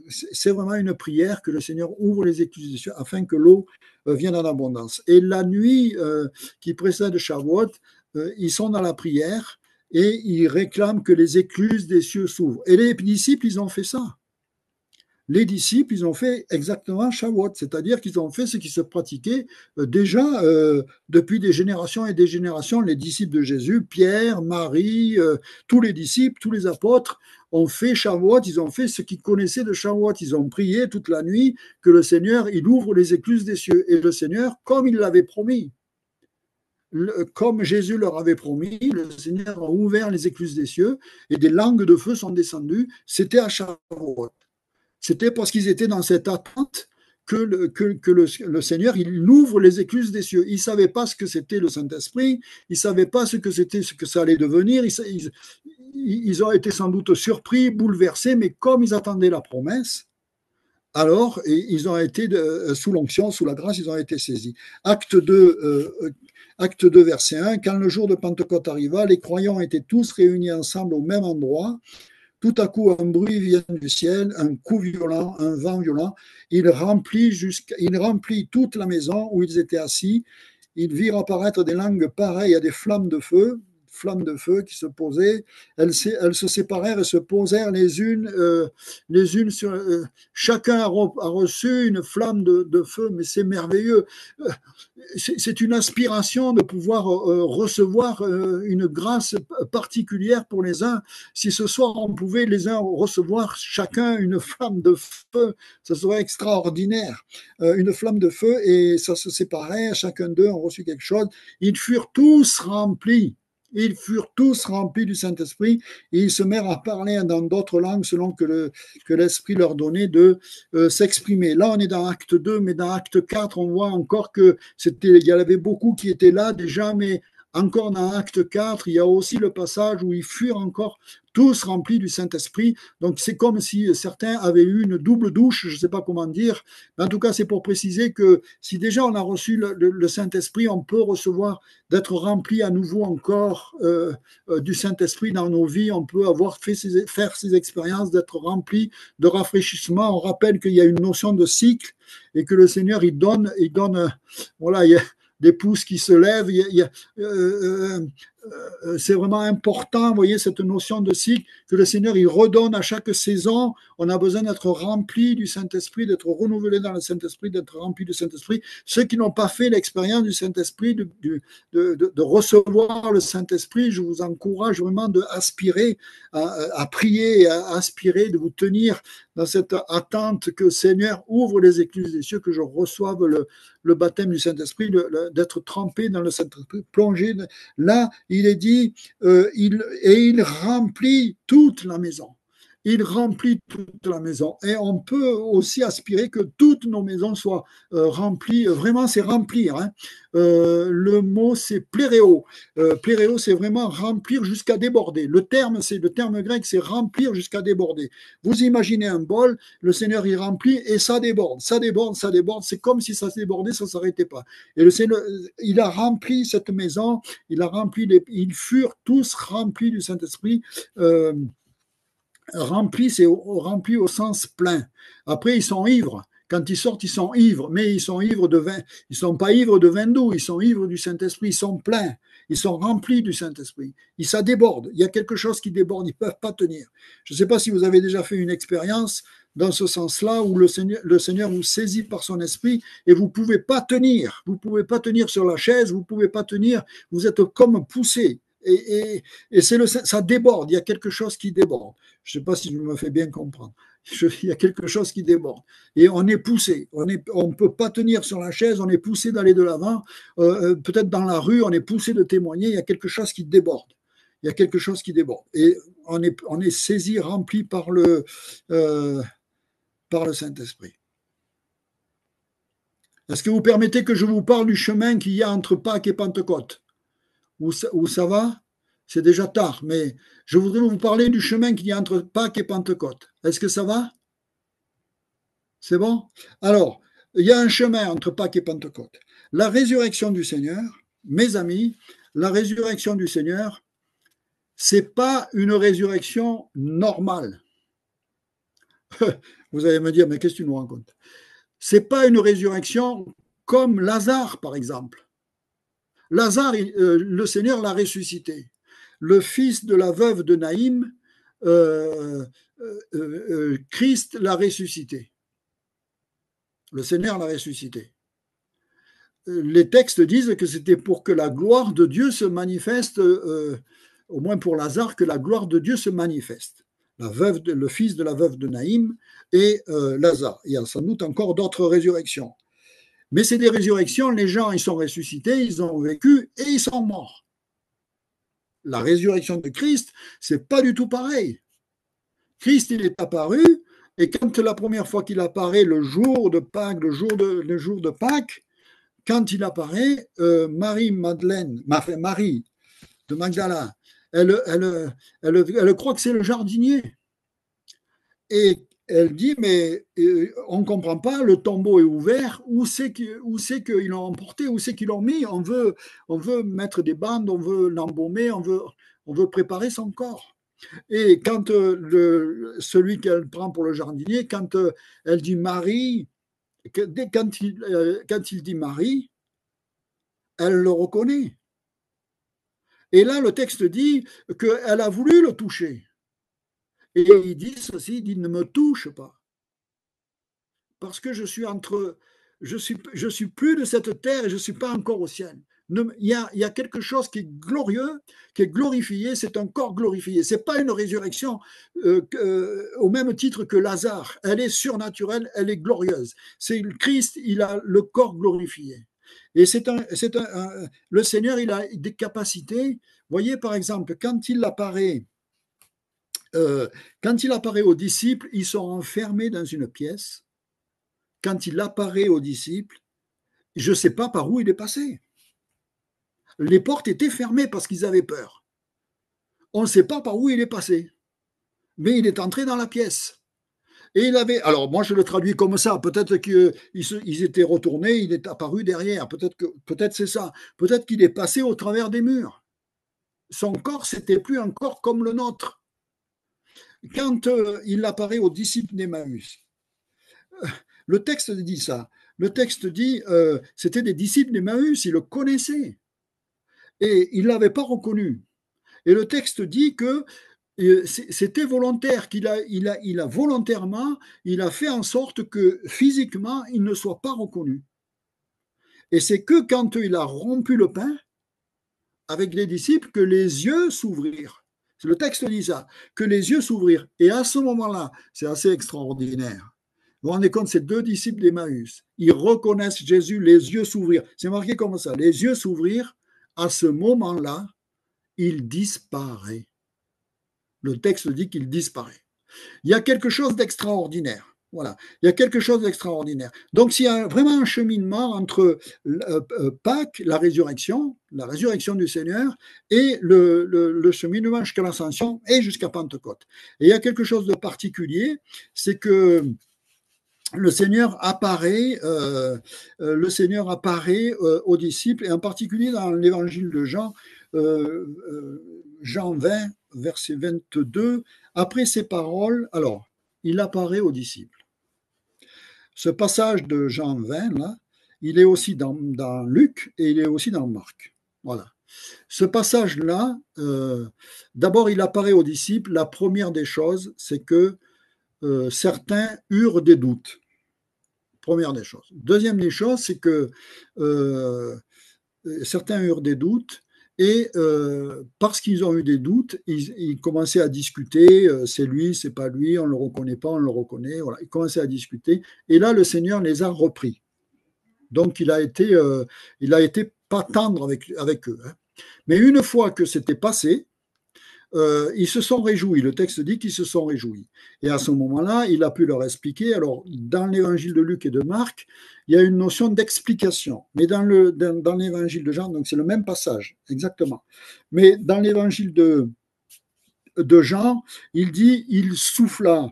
c'est vraiment une prière que le Seigneur ouvre les écluses des cieux afin que l'eau vienne en abondance. Et la nuit qui précède Shavuot, ils sont dans la prière et ils réclament que les écluses des cieux s'ouvrent. Et les disciples, ils ont fait ça. les disciples, ils ont fait exactement Shavuot, c'est-à-dire qu'ils ont fait ce qui se pratiquait déjà depuis des générations et des générations. Les disciples de Jésus, Pierre, Marie, tous les disciples, tous les apôtres ont fait Shavuot, ils ont fait ce qu'ils connaissaient de Shavuot. Ils ont prié toute la nuit que le Seigneur, il ouvre les écluses des cieux. Et le Seigneur, comme il l'avait promis, comme Jésus leur avait promis, le Seigneur a ouvert les écluses des cieux et des langues de feu sont descendues. C'était à Shavuot. C'était parce qu'ils étaient dans cette attente que le Seigneur, il ouvre les écluses des cieux. Ils ne savaient pas ce que c'était le Saint-Esprit, ils ne savaient pas ce que c'était, ce que ça allait devenir. Ils ont été sans doute surpris, bouleversés, mais comme ils attendaient la promesse, alors ils ont été sous l'onction, sous la grâce, ils ont été saisis. Acte 2, verset 1, quand le jour de Pentecôte arriva, les croyants étaient tous réunis ensemble au même endroit. Tout à coup, un bruit vient du ciel, un coup violent, un vent violent. Il remplit toute la maison où ils étaient assis. Ils virent apparaître des langues pareilles à des flammes de feu qui se posaient. Elles se séparèrent et se posèrent les unes sur. Chacun a reçu une flamme de feu, mais c'est merveilleux. C'est une aspiration de pouvoir recevoir une grâce particulière pour les uns. Si ce soir on pouvait les uns recevoir chacun une flamme de feu, ce serait extraordinaire. Une flamme de feu et ça se séparait, chacun d'eux a reçu quelque chose. Ils furent tous remplis. Ils furent tous remplis du Saint-Esprit et ils se mirent à parler dans d'autres langues selon que l'Esprit leur donnait de s'exprimer. Là, on est dans Acte 2, mais dans Acte 4, on voit encore que il y avait beaucoup qui étaient là déjà, mais encore dans Acte 4, il y a aussi le passage où ils furent encore tous remplis du Saint-Esprit. Donc c'est comme si certains avaient eu une double douche, je ne sais pas comment dire. Mais en tout cas, c'est pour préciser que si déjà on a reçu le Saint-Esprit, on peut recevoir d'être rempli à nouveau encore du Saint-Esprit dans nos vies. On peut faire ces expériences d'être rempli de rafraîchissement. On rappelle qu'il y a une notion de cycle et que le Seigneur, voilà, il y a des pouces qui se lèvent. C'est vraiment important, vous voyez, cette notion de cycle que le Seigneur, il redonne à chaque saison. On a besoin d'être rempli du Saint-Esprit, d'être renouvelé dans le Saint-Esprit, d'être rempli du Saint-Esprit. Ceux qui n'ont pas fait l'expérience du Saint-Esprit, de recevoir le Saint-Esprit, je vous encourage vraiment d'aspirer à prier, à aspirer, de vous tenir dans cette attente que le Seigneur ouvre les écluses des cieux, que je reçoive le baptême du Saint-Esprit, d'être trempé dans le Saint-Esprit, plongé. Là, il est dit, il remplit toute la maison. Il remplit toute la maison. Et on peut aussi aspirer que toutes nos maisons soient remplies. Vraiment, c'est remplir. Hein. Le mot, c'est pléréo. Pléréo, c'est vraiment remplir jusqu'à déborder. Le terme grec, c'est remplir jusqu'à déborder. Vous imaginez un bol, le Seigneur y remplit et ça déborde, ça déborde, ça déborde. C'est comme si ça se débordait, ça ne s'arrêtait pas. Et le Seigneur, il a rempli cette maison, ils furent tous remplis du Saint-Esprit. C'est rempli au sens plein. Après, ils sont ivres. Quand ils sortent, ils sont ivres, mais ils sont ivres de vin. Ils ne sont pas ivres de vin doux, ils sont ivres du Saint-Esprit, ils sont pleins, ils sont remplis du Saint-Esprit. Ça déborde, il y a quelque chose qui déborde, ils ne peuvent pas tenir. Je ne sais pas si vous avez déjà fait une expérience dans ce sens-là, où le Seigneur vous saisit par son esprit et vous ne pouvez pas tenir. Vous ne pouvez pas tenir sur la chaise, vous ne pouvez pas tenir, vous êtes comme poussé. Et ça déborde, il y a quelque chose qui déborde. Je ne sais pas si je me fais bien comprendre. Il y a quelque chose qui déborde. Et on est poussé. On ne peut pas tenir sur la chaise, on est poussé d'aller de l'avant. Peut-être dans la rue, on est poussé de témoigner. Il y a quelque chose qui déborde. Il y a quelque chose qui déborde. Et on est saisi, rempli par le Saint-Esprit. Est-ce que vous permettez que je vous parle du chemin qu'il y a entre Pâques et Pentecôte? Où ça va? C'est déjà tard, mais je voudrais vous parler du chemin qu'il y a entre Pâques et Pentecôte. Est-ce que ça va? C'est bon? Alors, il y a un chemin entre Pâques et Pentecôte. La résurrection du Seigneur, mes amis, la résurrection du Seigneur, c'est pas une résurrection normale. Vous allez me dire, mais qu'est-ce que tu nous racontes? C'est pas une résurrection comme Lazare, par exemple. Lazare, le Seigneur l'a ressuscité. Le fils de la veuve de Naïm, Christ l'a ressuscité. Le Seigneur l'a ressuscité. Les textes disent que c'était pour que la gloire de Dieu se manifeste, au moins pour Lazare, que la gloire de Dieu se manifeste. Le fils de la veuve de Naïm et Lazare. Il y a sans doute encore d'autres résurrections. Mais c'est des résurrections, les gens, ils sont ressuscités, ils ont vécu et ils sont morts. La résurrection de Christ, c'est pas du tout pareil. Christ, il est apparu, et quand la première fois qu'il apparaît, le jour de Pâques, le jour de Pâques, quand il apparaît, Marie de Magdala, elle croit que c'est le jardinier. Et elle dit, mais on ne comprend pas, le tombeau est ouvert, où c'est qu'ils l'ont emporté, où c'est qu'ils l'ont mis, on veut mettre des bandes, on veut l'embaumer, on veut préparer son corps. Et quand celui qu'elle prend pour le jardinier, quand elle dit Marie, quand il dit Marie, elle le reconnaît. Et là, le texte dit qu'elle a voulu le toucher. Et il dit ceci, il dit ne me touche pas. Parce que je suis plus de cette terre et je ne suis pas encore au ciel. Il y a quelque chose qui est glorieux, qui est glorifié, c'est un corps glorifié. Ce n'est pas une résurrection au même titre que Lazare. Elle est surnaturelle, elle est glorieuse. C'est le Christ, il a le corps glorifié. Et le Seigneur, il a des capacités. Vous voyez, par exemple, quand il apparaît aux disciples, ils sont enfermés dans une pièce. Quand il apparaît aux disciples, je ne sais pas par où il est passé. Les portes étaient fermées parce qu'ils avaient peur. On ne sait pas par où il est passé, mais il est entré dans la pièce. Et il avait, alors moi je le traduis comme ça, peut-être qu'ils étaient retournés, il est apparu derrière, peut-être c'est ça, peut-être qu'il est passé au travers des murs. Son corps, c'était plus un corps comme le nôtre. Quand il apparaît aux disciples d'Emmaüs, le texte dit ça. Le texte dit, c'était des disciples d'Emmaüs, ils le connaissaient. Et il ne l'avait pas reconnu. Et le texte dit que c'était volontaire, qu'il a volontairement, il a fait en sorte que physiquement, il ne soit pas reconnu. Et c'est que quand il a rompu le pain avec les disciples, que les yeux s'ouvrirent. Le texte dit ça, que les yeux s'ouvrirent. Et à ce moment-là, c'est assez extraordinaire. Vous vous rendez compte, ces deux disciples d'Emmaüs, ils reconnaissent Jésus, les yeux s'ouvrir. C'est marqué comme ça, les yeux s'ouvrir. À ce moment-là, il disparaît. Le texte dit qu'il disparaît. Il y a quelque chose d'extraordinaire. Voilà, il y a quelque chose d'extraordinaire. Donc, s'il y a vraiment un cheminement entre Pâques, la résurrection du Seigneur, et le cheminement jusqu'à l'ascension et jusqu'à Pentecôte. Et il y a quelque chose de particulier, c'est que le Seigneur apparaît aux disciples, et en particulier dans l'évangile de Jean, Jean 20, verset 22, après ces paroles, alors, il apparaît aux disciples. Ce passage de Jean 20, là, il est aussi dans Luc et il est aussi dans Marc. Voilà. Ce passage-là, d'abord, il apparaît aux disciples. La première des choses, c'est que certains eurent des doutes. Première des choses. Deuxième des choses, c'est que certains eurent des doutes et parce qu'ils ont eu des doutes, ils commençaient à discuter, c'est lui, c'est pas lui, on ne le reconnaît pas, on le reconnaît. Voilà. Ils commençaient à discuter et là, le Seigneur les a repris. Donc, il a été pas tendre avec eux. Hein. Mais une fois que c'était passé, ils se sont réjouis. Le texte dit qu'ils se sont réjouis. Et à ce moment-là, il a pu leur expliquer. Alors, dans l'évangile de Luc et de Marc, il y a une notion d'explication. Mais dans l'évangile de Jean, donc c'est le même passage, exactement. Mais dans l'évangile de Jean, il dit, il souffla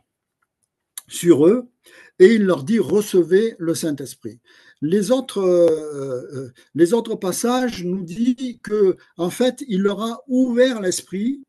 sur eux et il leur dit, recevez le Saint-Esprit. Les autres passages nous disent que, en fait, il leur a ouvert l'esprit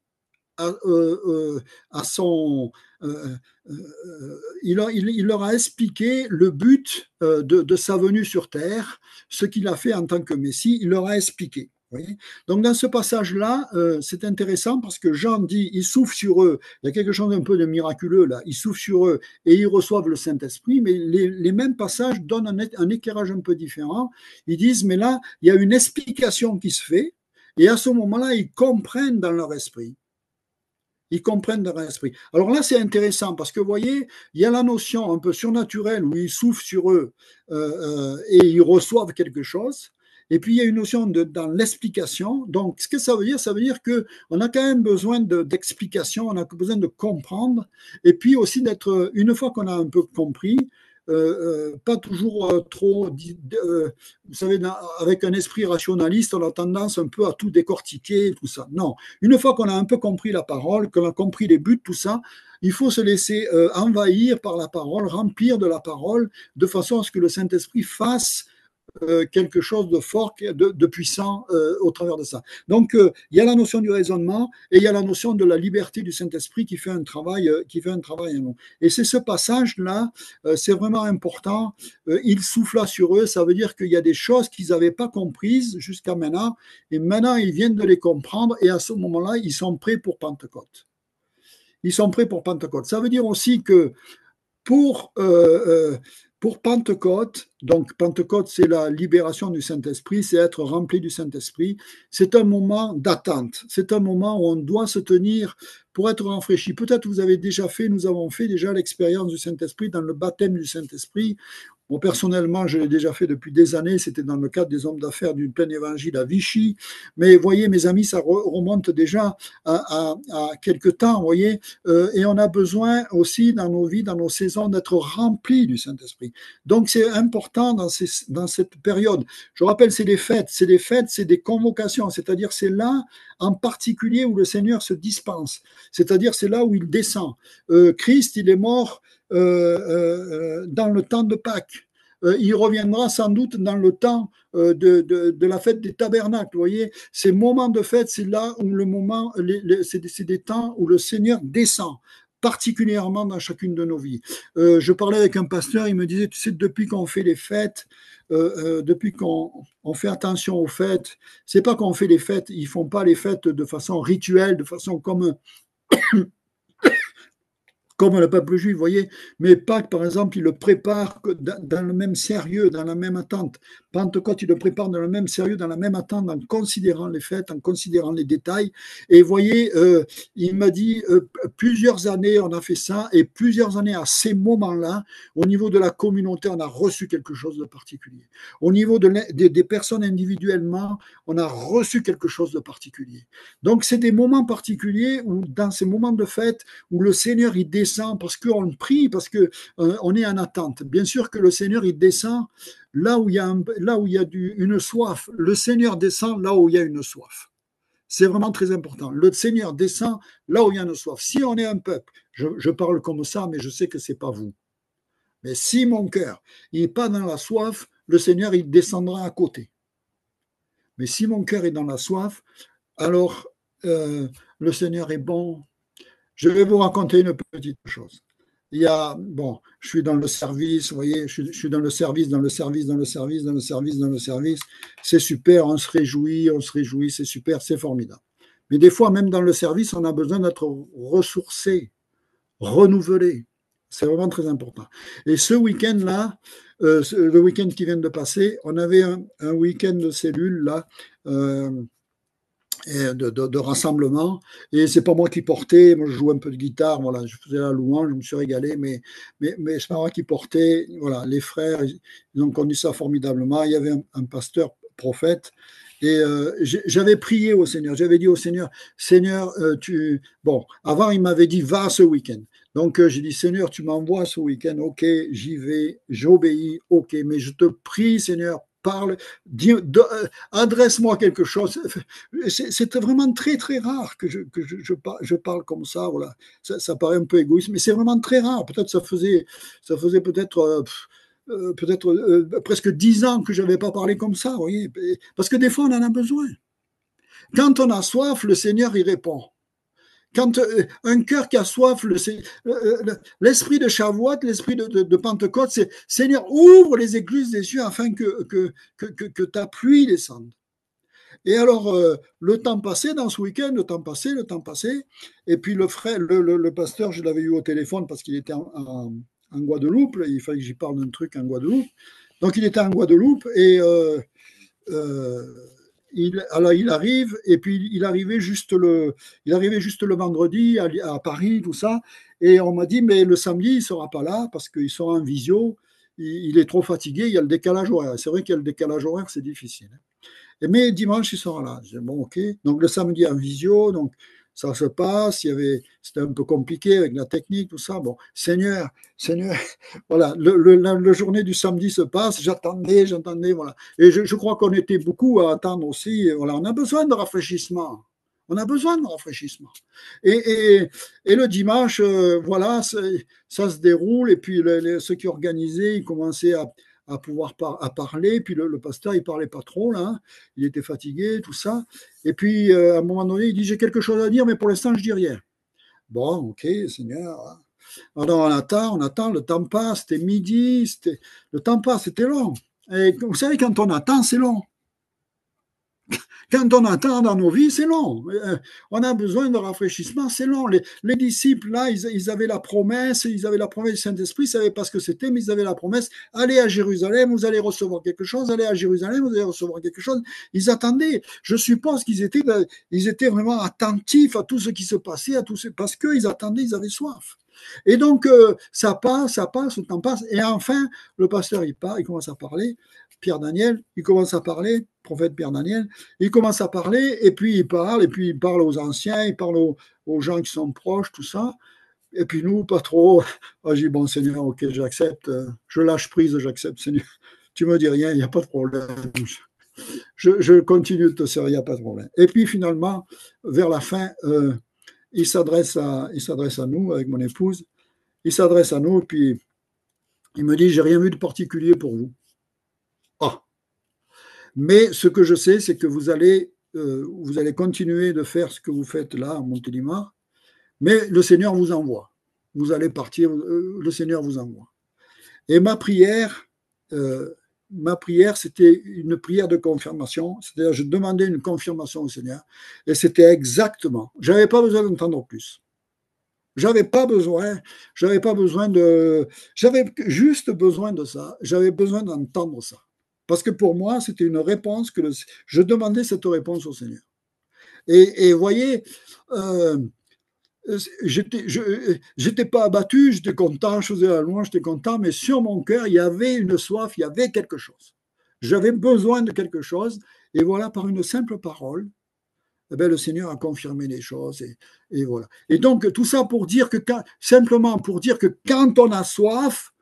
il leur a expliqué le but de sa venue sur terre, ce qu'il a fait en tant que Messie, il leur a expliqué. Voyez. Donc dans ce passage-là, c'est intéressant parce que Jean dit, il souffle sur eux, il y a quelque chose d'un peu de miraculeux là, il souffle sur eux et ils reçoivent le Saint-Esprit, mais les mêmes passages donnent un éclairage un peu différent. Ils disent, mais là, il y a une explication qui se fait, et à ce moment-là, ils comprennent dans leur esprit. Ils comprennent dans leur esprit. Alors là, c'est intéressant parce que vous voyez, il y a la notion un peu surnaturelle où ils soufflent sur eux et ils reçoivent quelque chose. Et puis, il y a une notion dans l'explication. Donc, ce que ça veut dire qu'on a quand même besoin d'explication, on a besoin de comprendre. Et puis aussi d'être, une fois qu'on a un peu compris, pas toujours trop, vous savez, avec un esprit rationaliste, on a tendance un peu à tout décortiquer, tout ça. Non, une fois qu'on a un peu compris la parole, qu'on a compris les buts, tout ça, il faut se laisser envahir par la parole, remplir de la parole, de façon à ce que le Saint-Esprit fasse quelque chose de fort, de puissant au travers de ça. Donc, il y a la notion du raisonnement et il y a la notion de la liberté du Saint-Esprit qui fait un travail, en nous. Et c'est ce passage-là, c'est vraiment important. Il souffla sur eux, ça veut dire qu'il y a des choses qu'ils n'avaient pas comprises jusqu'à maintenant, et maintenant ils viennent de les comprendre, et à ce moment-là, ils sont prêts pour Pentecôte. Ils sont prêts pour Pentecôte. Ça veut dire aussi que pour, euh, pour Pentecôte, donc Pentecôte, c'est la libération du Saint-Esprit, c'est être rempli du Saint-Esprit. C'est un moment d'attente. C'est un moment où on doit se tenir pour être rafraîchi. Peut-être vous avez déjà fait, nous avons fait déjà l'expérience du Saint-Esprit dans le baptême du Saint-Esprit. Moi, personnellement, je l'ai déjà fait depuis des années. C'était dans le cadre des hommes d'affaires du plein évangile à Vichy. Mais voyez, mes amis, ça remonte déjà à quelques temps, voyez. Et on a besoin aussi dans nos vies, dans nos saisons, d'être remplis du Saint-Esprit. Donc, c'est important dans cette période. Je rappelle, c'est des fêtes, c'est des convocations. C'est-à-dire, c'est là en particulier où le Seigneur se dispense. C'est-à-dire, c'est là où il descend. Christ, il est mort dans le temps de Pâques. Il reviendra sans doute dans le temps de la fête des tabernacles. Vous voyez, ces moments de fête, c'est là où le moment, c'est des temps où le Seigneur descend particulièrement dans chacune de nos vies. Je parlais avec un pasteur, il me disait, tu sais, depuis qu'on fait les fêtes, depuis qu'on fait attention aux fêtes, c'est pas qu'on fait les fêtes, ils font pas les fêtes de façon rituelle, de façon comme le peuple juif, vous voyez. Mais Pâques, par exemple, il le prépare dans le même sérieux, dans la même attente. Pentecôte, il le prépare dans le même sérieux, dans la même attente, en considérant les fêtes, en considérant les détails. Et vous voyez, il m'a dit, plusieurs années, on a fait ça, et plusieurs années à ces moments-là, au niveau de la communauté, on a reçu quelque chose de particulier. Au niveau des personnes individuellement, on a reçu quelque chose de particulier. Donc, c'est des moments particuliers où, dans ces moments de fête, où le Seigneur, il descend parce qu'on prie, parce qu'on est en attente. Bien sûr que le Seigneur, il descend là où il y a, une soif. Le Seigneur descend là où il y a une soif. C'est vraiment très important. Le Seigneur descend là où il y a une soif. Si on est un peuple, je parle comme ça, mais je sais que ce n'est pas vous. Mais si mon cœur n'est pas dans la soif, le Seigneur, il descendra à côté. Mais si mon cœur est dans la soif, alors le Seigneur est bon. Je vais vous raconter une petite chose. Je suis dans le service, vous voyez, je suis dans le service. C'est super, on se réjouit, c'est super, c'est formidable. Mais des fois, même dans le service, on a besoin d'être ressourcé, renouvelé. C'est vraiment très important. Et ce week-end-là, le week-end qui vient de passer, on avait un week-end de cellules là. De rassemblement. Et c'est pas moi qui portais, moi je jouais un peu de guitare, voilà, je faisais la louange, je me suis régalé, mais c'est pas moi qui portais. Voilà, les frères, ils ont conduit ça formidablement. Il y avait un pasteur prophète. Et j'avais prié au Seigneur, j'avais dit au Seigneur, Seigneur, Bon, avant il m'avait dit, va ce week-end. Donc j'ai dit, Seigneur, tu m'envoies ce week-end, ok, j'y vais, j'obéis, ok, mais je te prie, Seigneur, parle, adresse-moi quelque chose. C'est vraiment très très rare que je parle comme ça. Voilà, ça paraît un peu égoïste, mais c'est vraiment très rare. Peut-être ça faisait presque 10 ans que je n'avais pas parlé comme ça, vous voyez, parce que des fois on en a besoin. Quand on a soif, le Seigneur y répond. Quand un cœur qui a soif, l'esprit de Shavuot, l'esprit de Pentecôte, c'est Seigneur, ouvre les écluses des cieux afin que ta pluie descende. Et alors, le temps passait dans ce week-end, le temps passait, le temps passait. Et puis le frère, le pasteur, je l'avais eu au téléphone parce qu'il était en Guadeloupe. Il fallait que j'y parle d'un truc en Guadeloupe. Donc il était en Guadeloupe et euh, alors il arrive et puis il arrivait juste le vendredi à Paris, tout ça. Et on m'a dit, mais le samedi, il ne sera pas là parce qu'il sera en visio. Il est trop fatigué, il y a le décalage horaire. C'est vrai qu'il y a le décalage horaire, c'est difficile. Mais dimanche, ils sont là. J'ai dit, bon, ok. Donc le samedi en visio, donc ça se passe. C'était un peu compliqué avec la technique, tout ça. Bon, Seigneur, Seigneur, voilà. La journée du samedi se passe. J'attendais, voilà. Et je crois qu'on était beaucoup à attendre aussi. Voilà, on a besoin de rafraîchissement. On a besoin de rafraîchissement. Et, et, et le dimanche, voilà, ça se déroule. Et puis ceux qui organisaient, ils commençaient à pouvoir à parler. Puis le pasteur, il parlait pas trop, là. Hein. Il était fatigué, tout ça. Et puis, à un moment donné, il dit, j'ai quelque chose à dire, mais pour l'instant, je dis rien. Bon, ok, Seigneur. Hein. Alors, on attend, le temps passe, c'était midi, le temps passe, c'était long. Et vous savez, quand on attend, c'est long. Quand on attend dans nos vies, c'est long. On a besoin de rafraîchissement, c'est long. Les disciples, là, ils avaient la promesse, du Saint-Esprit, ils ne savaient pas ce que c'était, mais ils avaient la promesse, allez à Jérusalem, vous allez recevoir quelque chose, allez à Jérusalem, vous allez recevoir quelque chose. Ils attendaient. Je suppose ils étaient vraiment attentifs à tout ce qui se passait, parce qu'ils attendaient, ils avaient soif. Et donc, ça passe, le temps passe, et enfin, le pasteur, il commence à parler, Pierre Daniel, il commence à parler, prophète Pierre Daniel, il commence à parler, et puis il parle aux anciens, il parle aux gens qui sont proches, tout ça. Et puis nous, pas trop. Ah, j'ai dit, bon Seigneur, ok, j'accepte, je lâche prise, j'accepte, Seigneur. Tu me dis rien, il n'y a pas de problème. Je continue de te servir, il n'y a pas de problème. Et puis finalement, vers la fin, il s'adresse à nous avec mon épouse. Il s'adresse à nous, et puis il me dit, j'ai rien vu de particulier pour vous. Ah, mais ce que je sais, c'est que vous allez continuer de faire ce que vous faites là à Montélimar, mais le Seigneur vous envoie. Vous allez partir, le Seigneur vous envoie. Et euh, ma prière, c'était une prière de confirmation, c'est-à-dire je demandais une confirmation au Seigneur, et c'était exactement, j'avais pas besoin d'entendre plus. J'avais pas besoin j'avais juste besoin de ça. J'avais besoin d'entendre ça. Parce que pour moi, c'était une réponse je demandais cette réponse au Seigneur. Et voyez, euh, j'étais pas abattu, j'étais content, je faisais la louange, j'étais content, mais sur mon cœur, il y avait une soif, il y avait quelque chose. J'avais besoin de quelque chose, et voilà, par une simple parole, eh bien, le Seigneur a confirmé les choses et voilà. Et donc tout ça pour dire simplement pour dire que quand on a soif,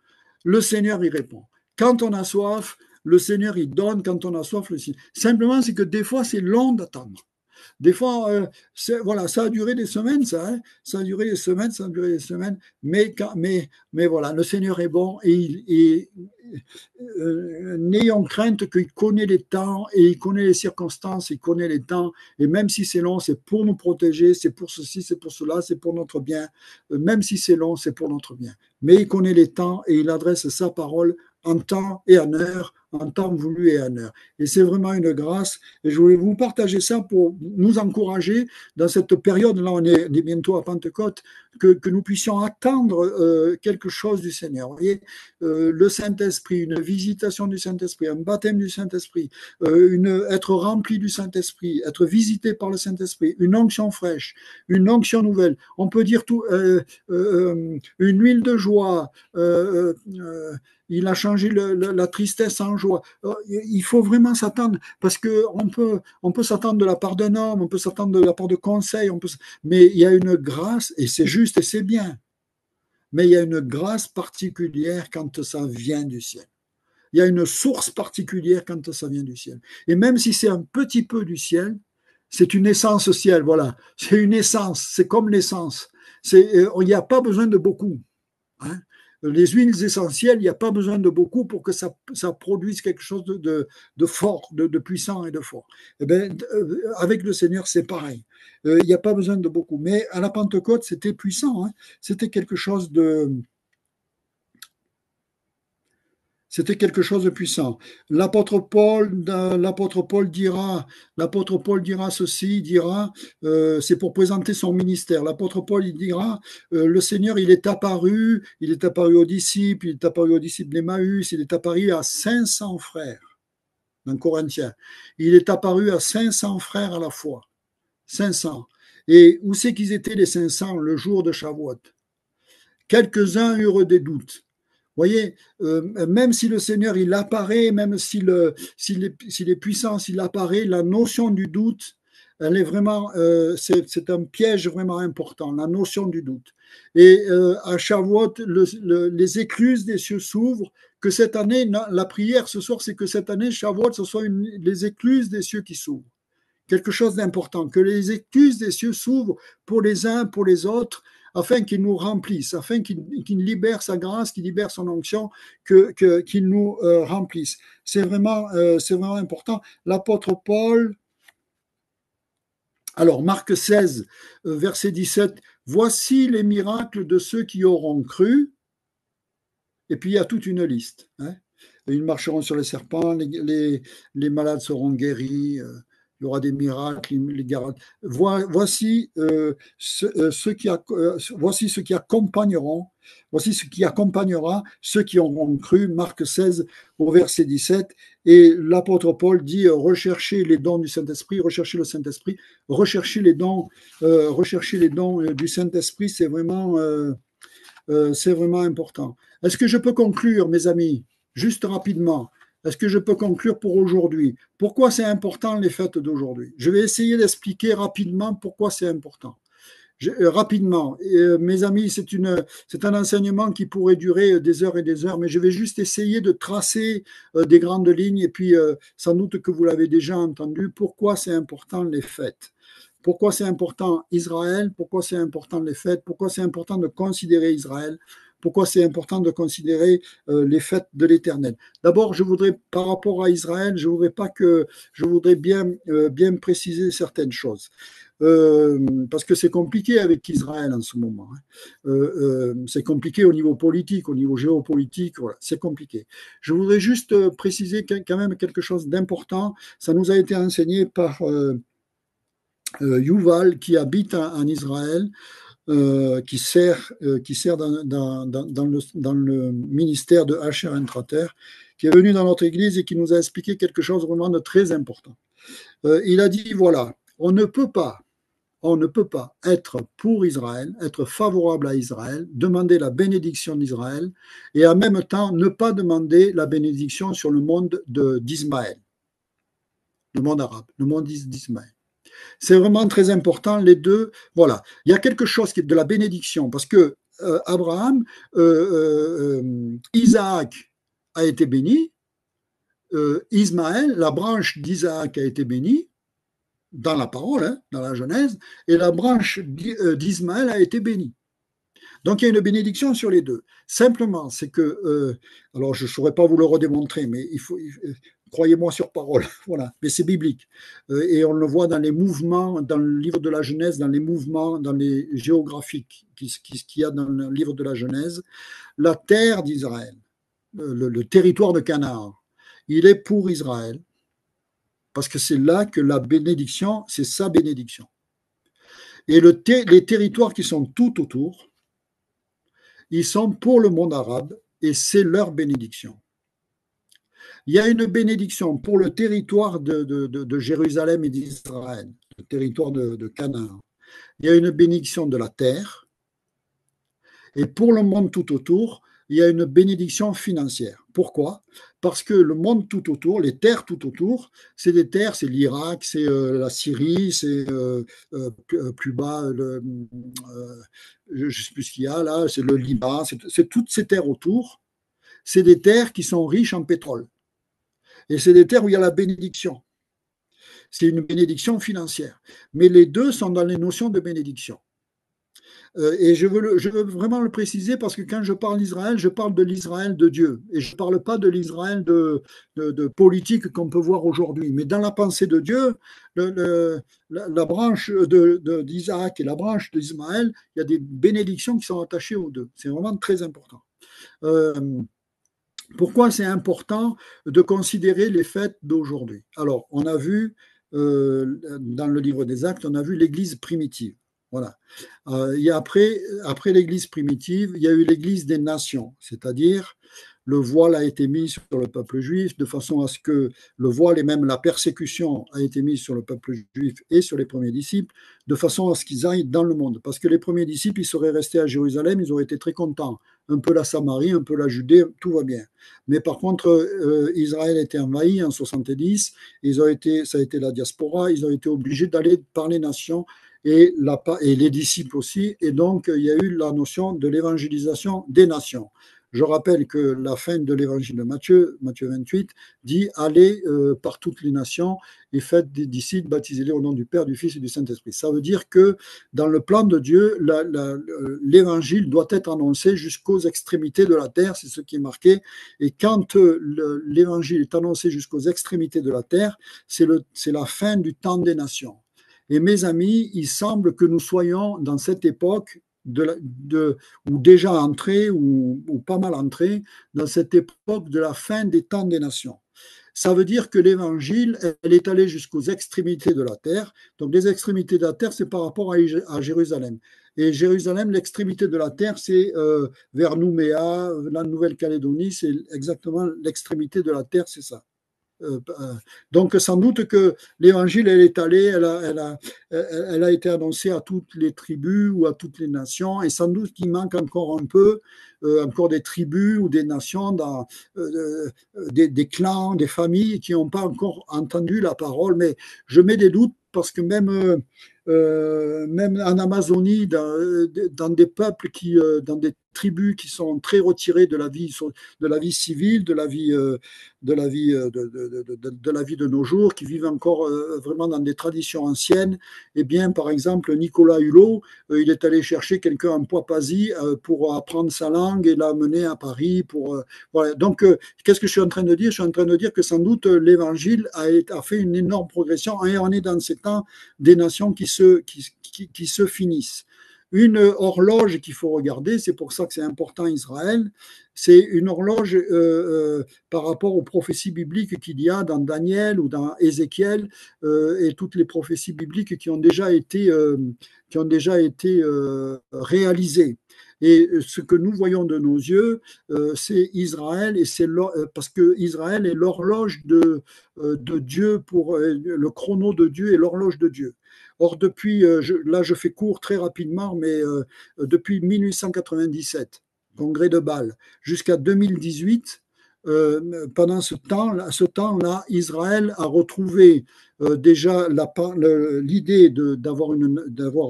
le Seigneur y répond. Quand on a soif, le Seigneur y donne. Quand on a soif, le Seigneur. Simplement, c'est que des fois, c'est long d'attendre. Des fois, voilà, ça a duré des semaines, ça. Hein, ça a duré des semaines, ça a duré des semaines. Mais voilà, le Seigneur est bon et n'ayons crainte qu'il connaît les temps et il connaît les circonstances, il connaît les temps. Et même si c'est long, c'est pour nous protéger, c'est pour ceci, c'est pour cela, c'est pour notre bien. Même si c'est long, c'est pour notre bien. Mais il connaît les temps et il adresse sa parole en temps et en heure, en temps voulu et en heure. Et c'est vraiment une grâce. Et je voulais vous partager ça pour nous encourager dans cette période, là on est bientôt à Pentecôte, que nous puissions attendre quelque chose du Seigneur. Vous voyez, le Saint-Esprit, une visitation du Saint-Esprit, un baptême du Saint-Esprit, être rempli du Saint-Esprit, être visité par le Saint-Esprit, une onction fraîche, une onction nouvelle. On peut dire tout, une huile de joie. Il a changé la tristesse en joie. Il faut vraiment s'attendre, parce on peut s'attendre de la part d'un homme, on peut s'attendre de la part de conseils, mais il y a une grâce, et c'est juste et c'est bien, mais il y a une grâce particulière quand ça vient du ciel. Il y a une source particulière quand ça vient du ciel. Et même si c'est un petit peu du ciel, c'est une essence ciel, voilà. C'est une essence, c'est comme l'essence. Il n'y a pas besoin de beaucoup. Hein. Les huiles essentielles, il n'y a pas besoin de beaucoup pour que ça produise quelque chose de fort, de puissant et de fort. Eh bien, avec le Seigneur, c'est pareil. Il n'y a pas besoin de beaucoup. Mais à la Pentecôte, c'était puissant. Hein. C'était quelque chose C'était quelque chose de puissant. L'apôtre Paul dira ceci, il dira, c'est pour présenter son ministère. L'apôtre Paul, il dira, le Seigneur, il est apparu aux disciples, il est apparu aux disciples d'Emmaüs, il est apparu à 500 frères, dans Corinthiens. Il est apparu à 500 frères à la fois. 500. Et où c'est qu'ils étaient les 500 le jour de Shavuot? Quelques-uns eurent des doutes. Vous voyez, même si le Seigneur il apparaît, même s'il est puissant, s'il apparaît, la notion du doute, elle est vraiment, c'est un piège vraiment important, la notion du doute. Et à Shavuot, les écluses des cieux s'ouvrent, que cette année, la prière ce soir, c'est que cette année, Shavuot, ce soit les écluses des cieux qui s'ouvrent. Quelque chose d'important, que les écluses des cieux s'ouvrent pour les uns, pour les autres, afin qu'il nous remplisse, afin qu'il libère sa grâce, qu'il libère son onction, qu'il nous remplisse. C'est vraiment important. L'apôtre Paul, alors Marc 16, verset 17, voici les miracles de ceux qui auront cru, et puis il y a toute une liste. Hein. Ils marcheront sur les serpents, les malades seront guéris, il y aura des miracles, voici ce qui accompagneront, voici ce qui accompagnera ceux qui auront cru, Marc 16 au verset 17, et l'apôtre Paul dit recherchez les dons du Saint-Esprit, recherchez le Saint-Esprit, recherchez les dons du Saint-Esprit, c'est vraiment important. Est-ce que je peux conclure, mes amis, juste rapidement? Est-ce que je peux conclure pour aujourd'hui? Pourquoi c'est important les fêtes d'aujourd'hui? Je vais essayer d'expliquer rapidement pourquoi c'est important. Rapidement, mes amis, c'est un enseignement qui pourrait durer des heures et des heures, mais je vais juste essayer de tracer des grandes lignes et puis sans doute que vous l'avez déjà entendu, pourquoi c'est important les fêtes. Pourquoi c'est important Israël? Pourquoi c'est important les fêtes? Pourquoi c'est important de considérer Israël? Pourquoi c'est important de considérer les fêtes de l'Éternel? D'abord, je voudrais, par rapport à Israël, je voudrais bien préciser certaines choses. Parce que c'est compliqué avec Israël en ce moment. Hein. C'est compliqué au niveau politique, au niveau géopolitique, voilà, c'est compliqué. Je voudrais juste préciser quand même quelque chose d'important. Ça nous a été enseigné par Yuval qui habite en Israël, qui sert dans le ministère de HR Intrater, qui est venu dans notre église et qui nous a expliqué quelque chose vraiment de très important. Il a dit, voilà, on ne peut pas être pour Israël, être favorable à Israël, demander la bénédiction d'Israël et en même temps ne pas demander la bénédiction sur le monde d'Ismaël, le monde arabe, le monde d'Ismaël. C'est vraiment très important, les deux. Voilà. Il y a quelque chose qui est de la bénédiction, parce que Isaac a été béni, Ismaël, la branche d'Isaac a été bénie, dans la parole, hein, dans la Genèse, et la branche d'Ismaël a été bénie. Donc il y a une bénédiction sur les deux. Simplement, c'est que, alors je ne saurais pas vous le redémontrer, mais croyez-moi sur parole, voilà, mais c'est biblique. Et on le voit dans les mouvements, dans le livre de la Genèse, dans les mouvements, dans les géographiques qu'il y a dans le livre de la Genèse. La terre d'Israël, le territoire de Canaan, il est pour Israël, parce que c'est là que la bénédiction, c'est sa bénédiction. Et les territoires qui sont tout autour, ils sont pour le monde arabe et c'est leur bénédiction. Il y a une bénédiction pour le territoire de Jérusalem et d'Israël, le territoire de Canaan. Il y a une bénédiction de la terre et pour le monde tout autour, il y a une bénédiction financière. Pourquoi? Parce que le monde tout autour, les terres tout autour, c'est des terres, c'est l'Irak, c'est la Syrie, c'est plus bas, je ne sais plus ce qu'il y a là, c'est le Liban, c'est toutes ces terres autour. C'est des terres qui sont riches en pétrole. Et c'est des terres où il y a la bénédiction. C'est une bénédiction financière. Mais les deux sont dans les notions de bénédiction. Et je veux vraiment le préciser parce que quand je parle d'Israël, je parle de l'Israël de Dieu. Et je ne parle pas de l'Israël de politique qu'on peut voir aujourd'hui. Mais dans la pensée de Dieu, la branche d'Isaac et la branche d'Ismaël, il y a des bénédictions qui sont attachées aux deux. C'est vraiment très important. Pourquoi c'est important de considérer les fêtes d'aujourd'hui? Alors, on a vu dans le livre des Actes, on a vu l'Église primitive. Voilà. Après l'Église primitive, il y a eu l'Église des nations, c'est-à-dire le voile a été mis sur le peuple juif de façon à ce que le voile et même la persécution a été mise sur le peuple juif et sur les premiers disciples, de façon à ce qu'ils aillent dans le monde. Parce que les premiers disciples, ils seraient restés à Jérusalem, ils auraient été très contents. Un peu la Samarie, un peu la Judée, tout va bien. Mais par contre, Israël a été envahi en 70, ça a été la diaspora, ils ont été obligés d'aller par les nations et les disciples aussi. Et donc, il y a eu la notion de l'évangélisation des nations. Je rappelle que la fin de l'évangile de Matthieu, Matthieu 28, dit allez par toutes les nations et faites des disciples, baptisez-les au nom du Père, du Fils et du Saint-Esprit. Ça veut dire que dans le plan de Dieu, l'évangile doit être annoncé jusqu'aux extrémités de la terre, c'est ce qui est marqué. Et quand l'évangile est annoncé jusqu'aux extrémités de la terre, c'est la fin du temps des nations. Et mes amis, il semble que nous soyons dans cette époque ou déjà entré ou pas mal entré dans cette époque de la fin des temps des nations. Ça veut dire que l'évangile, elle est allée jusqu'aux extrémités de la terre. Donc les extrémités de la terre, c'est par rapport à Jérusalem. Et Jérusalem, l'extrémité de la terre, c'est vers Nouméa, la Nouvelle-Calédonie, c'est exactement l'extrémité de la terre, c'est ça. Donc sans doute que l'évangile, elle est allée, elle a été annoncée à toutes les tribus ou à toutes les nations, et sans doute qu'il manque encore un peu, encore des tribus ou des nations, des clans, des familles qui n'ont pas encore entendu la parole, mais je mets des doutes parce que même en Amazonie, dans des peuples dans des tribus qui sont très retirées de la vie civile, de la vie de nos jours, qui vivent encore vraiment dans des traditions anciennes. Eh bien, par exemple, Nicolas Hulot, il est allé chercher quelqu'un en Papouasie pour apprendre sa langue et l'amener à Paris. Voilà. Donc, qu'est-ce que je suis en train de dire? Je suis en train de dire que sans doute l'Évangile a fait une énorme progression et on est dans ces temps des nations qui se finissent. Une horloge qu'il faut regarder, c'est pour ça que c'est important Israël, c'est une horloge par rapport aux prophéties bibliques qu'il y a dans Daniel ou dans Ézéchiel et toutes les prophéties bibliques qui ont déjà été réalisées. Et ce que nous voyons de nos yeux, c'est Israël, et parce que Israël est l'horloge de Dieu, le chrono de Dieu et l'horloge de Dieu. Or, là je fais court très rapidement, mais depuis 1897, congrès de Bâle, jusqu'à 2018, pendant ce temps-là, Israël a retrouvé déjà l'idée d'avoir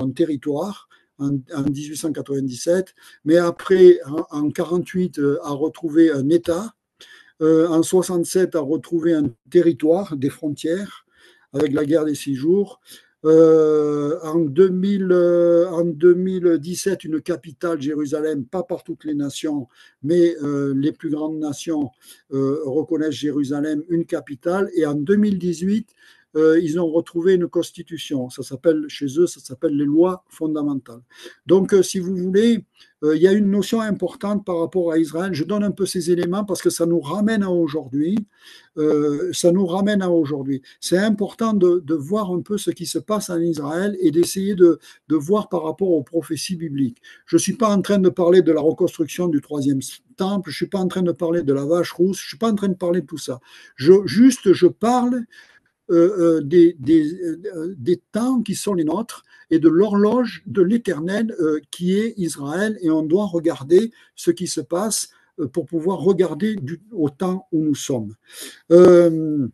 un territoire en 1897, mais après, en 1948, a retrouvé un État, en 67, a retrouvé un territoire, des frontières, avec la guerre des 6 jours. En 2017, une capitale, Jérusalem, pas par toutes les nations, mais les plus grandes nations reconnaissent Jérusalem une capitale. Et en 2018, ils ont retrouvé une constitution. Chez eux, ça s'appelle les lois fondamentales. Donc, si vous voulez, il y a une notion importante par rapport à Israël. Je donne un peu ces éléments parce que ça nous ramène à aujourd'hui. C'est important de voir un peu ce qui se passe en Israël et d'essayer de voir par rapport aux prophéties bibliques. Je ne suis pas en train de parler de la reconstruction du troisième temple, je ne suis pas en train de parler de la vache rousse, je ne suis pas en train de parler de tout ça. Je parle des temps qui sont les nôtres et de l'horloge de l'Éternel qui est Israël, et on doit regarder ce qui se passe pour pouvoir regarder au temps où nous sommes. Je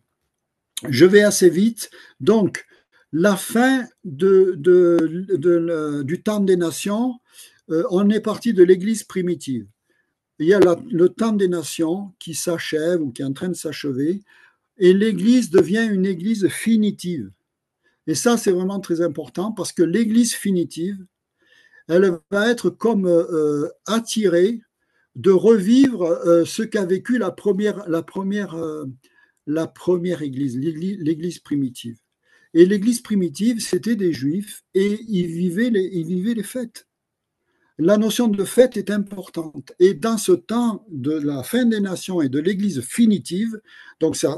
vais assez vite. Donc, la fin du temps des nations, on est parti de l'Église primitive. Il y a le temps des nations qui s'achève ou qui est en train de s'achever, et l'Église devient une Église finitive. Et ça, c'est vraiment très important parce que l'Église finitive, elle va être comme attirée de revivre ce qu'a vécu la première Église, l'Église primitive. Et l'Église primitive, c'était des Juifs et ils vivaient les fêtes. la notion de fête est importante. Et dans ce temps de la fin des nations et de l'Église finitive, donc ça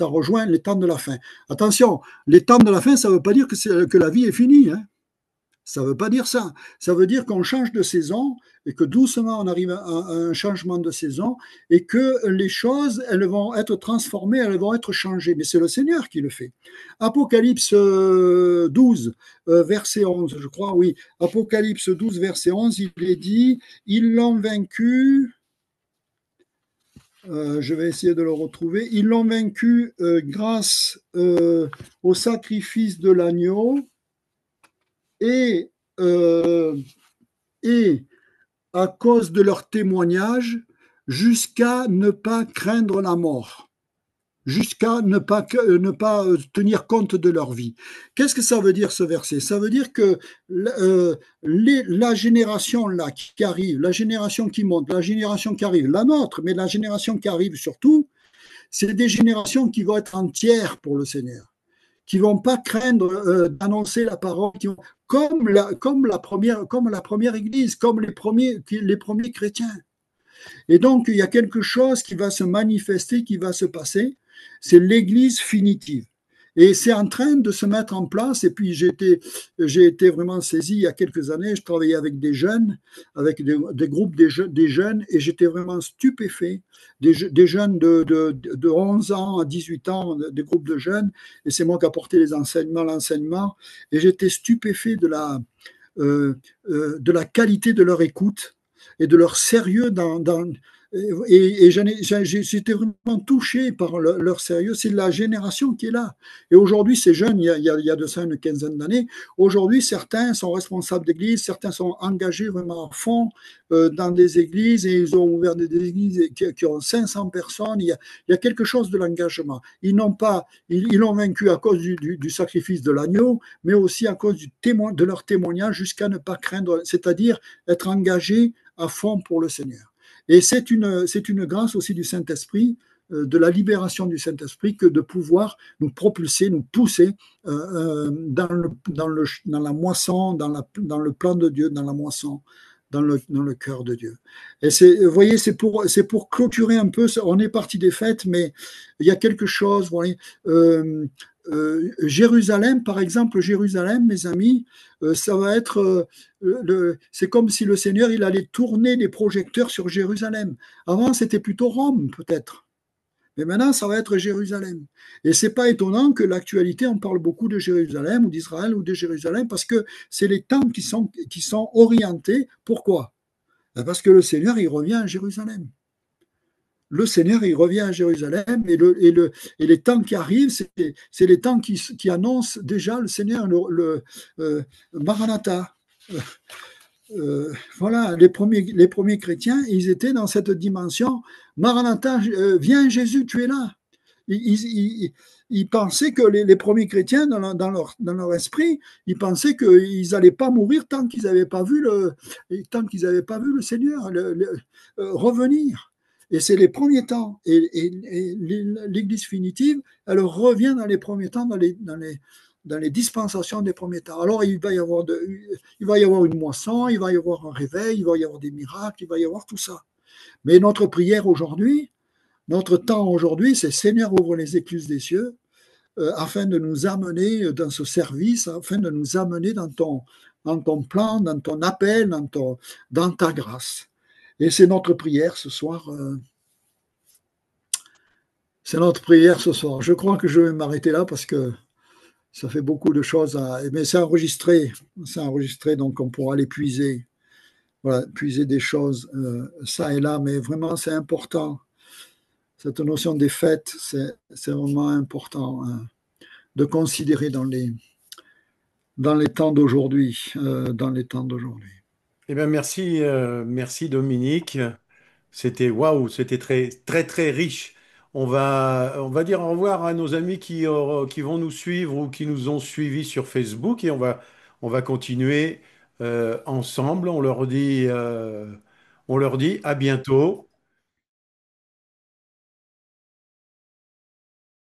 rejoint les temps de la fin. Attention, les temps de la fin, ça ne veut pas dire que la vie est finie, hein. Ça ne veut pas dire ça. Ça veut dire qu'on change de saison et que doucement on arrive à un changement de saison et que les choses, elles vont être transformées, elles vont être changées. Mais c'est le Seigneur qui le fait. Apocalypse 12, verset 11, je crois, oui. Apocalypse 12, verset 11, il est dit, ils l'ont vaincu. Je vais essayer de le retrouver. Ils l'ont vaincu grâce au sacrifice de l'agneau et euh, et à cause de leur témoignage jusqu'à ne pas craindre la mort, jusqu'à ne pas tenir compte de leur vie. Qu'est-ce que ça veut dire ce verset? Ça veut dire que la génération là qui arrive, la génération qui monte, la génération qui arrive, la nôtre, mais la génération qui arrive surtout, c'est des générations qui vont être entières pour le Seigneur, qui vont pas craindre d'annoncer la parole, comme la première Église, comme les premiers chrétiens. Et donc, il y a quelque chose qui va se manifester, qui va se passer, c'est l'Église finitive. Et c'est en train de se mettre en place. Et puis, j'ai été vraiment saisi il y a quelques années. Je travaillais avec des jeunes, avec des groupes des jeunes, et j'étais vraiment stupéfait. Des jeunes de 11 ans à 18 ans, des groupes de jeunes. Et c'est moi qui apportais l'enseignement. Et j'étais stupéfait de la qualité de leur écoute et de leur sérieux et j'étais vraiment touché par leur sérieux. C'est la génération qui est là. Et aujourd'hui, ces jeunes, il y a de ça une quinzaine d'années, aujourd'hui, certains sont responsables d'églises, certains sont engagés vraiment à fond dans des églises et ils ont ouvert des églises qui ont 500 personnes. Il y a quelque chose de l'engagement. Ils l'ont vaincu à cause du sacrifice de l'agneau, mais aussi à cause de leur témoignage jusqu'à ne pas craindre, c'est-à-dire être engagé à fond pour le Seigneur. Et c'est une grâce aussi du Saint-Esprit, de la libération du Saint-Esprit, que de pouvoir nous propulser, nous pousser dans la moisson, dans le plan de Dieu, dans la moisson, dans le cœur de Dieu. Et vous voyez, c'est pour clôturer un peu. On est parti des fêtes, mais il y a quelque chose. Vous voyez, Jérusalem, par exemple, Jérusalem, mes amis, ça va être. C'est comme si le Seigneur il allait tourner les projecteurs sur Jérusalem. Avant, c'était plutôt Rome, peut-être. Mais maintenant, ça va être Jérusalem. Et c'est pas étonnant que l'actualité, on parle beaucoup de Jérusalem ou d'Israël ou de Jérusalem parce que c'est les temps qui sont orientés. Pourquoi? Parce que le Seigneur, il revient à Jérusalem. Le Seigneur, il revient à Jérusalem et les temps qui arrivent, c'est les temps qui annoncent déjà le Seigneur, Maranatha. Voilà, les premiers chrétiens, ils étaient dans cette dimension. Maranatha, viens Jésus, tu es là. Ils pensaient que les premiers chrétiens, dans leur esprit, ils pensaient qu'ils n'allaient pas mourir tant qu'ils n'avaient pas vu le Seigneur revenir. Et c'est les premiers temps. Et l'Église finitive, elle revient dans les premiers temps, dans les dispensations des premiers temps. Alors, il va y avoir une moisson, il va y avoir un réveil, il va y avoir des miracles, il va y avoir tout ça. Mais notre prière aujourd'hui, notre temps aujourd'hui, c'est Seigneur, ouvre les écluses des cieux, afin de nous amener dans ce service, afin de nous amener dans ton plan, dans ton appel, dans ta grâce. Et c'est notre prière ce soir. C'est notre prière ce soir. Je crois que je vais m'arrêter là parce que ça fait beaucoup de choses mais c'est enregistré, donc on pourra les puiser, voilà, puiser des choses ça et là, mais vraiment c'est important. Cette notion des fêtes, c'est vraiment important de considérer dans les temps d'aujourd'hui, dans les temps d'aujourd'hui. Eh bien, merci, merci Dominique. C'était waouh, c'était très, très, très riche. On va dire au revoir à nos amis qui vont nous suivre ou qui nous ont suivis sur Facebook et on va continuer ensemble. On leur dit à bientôt.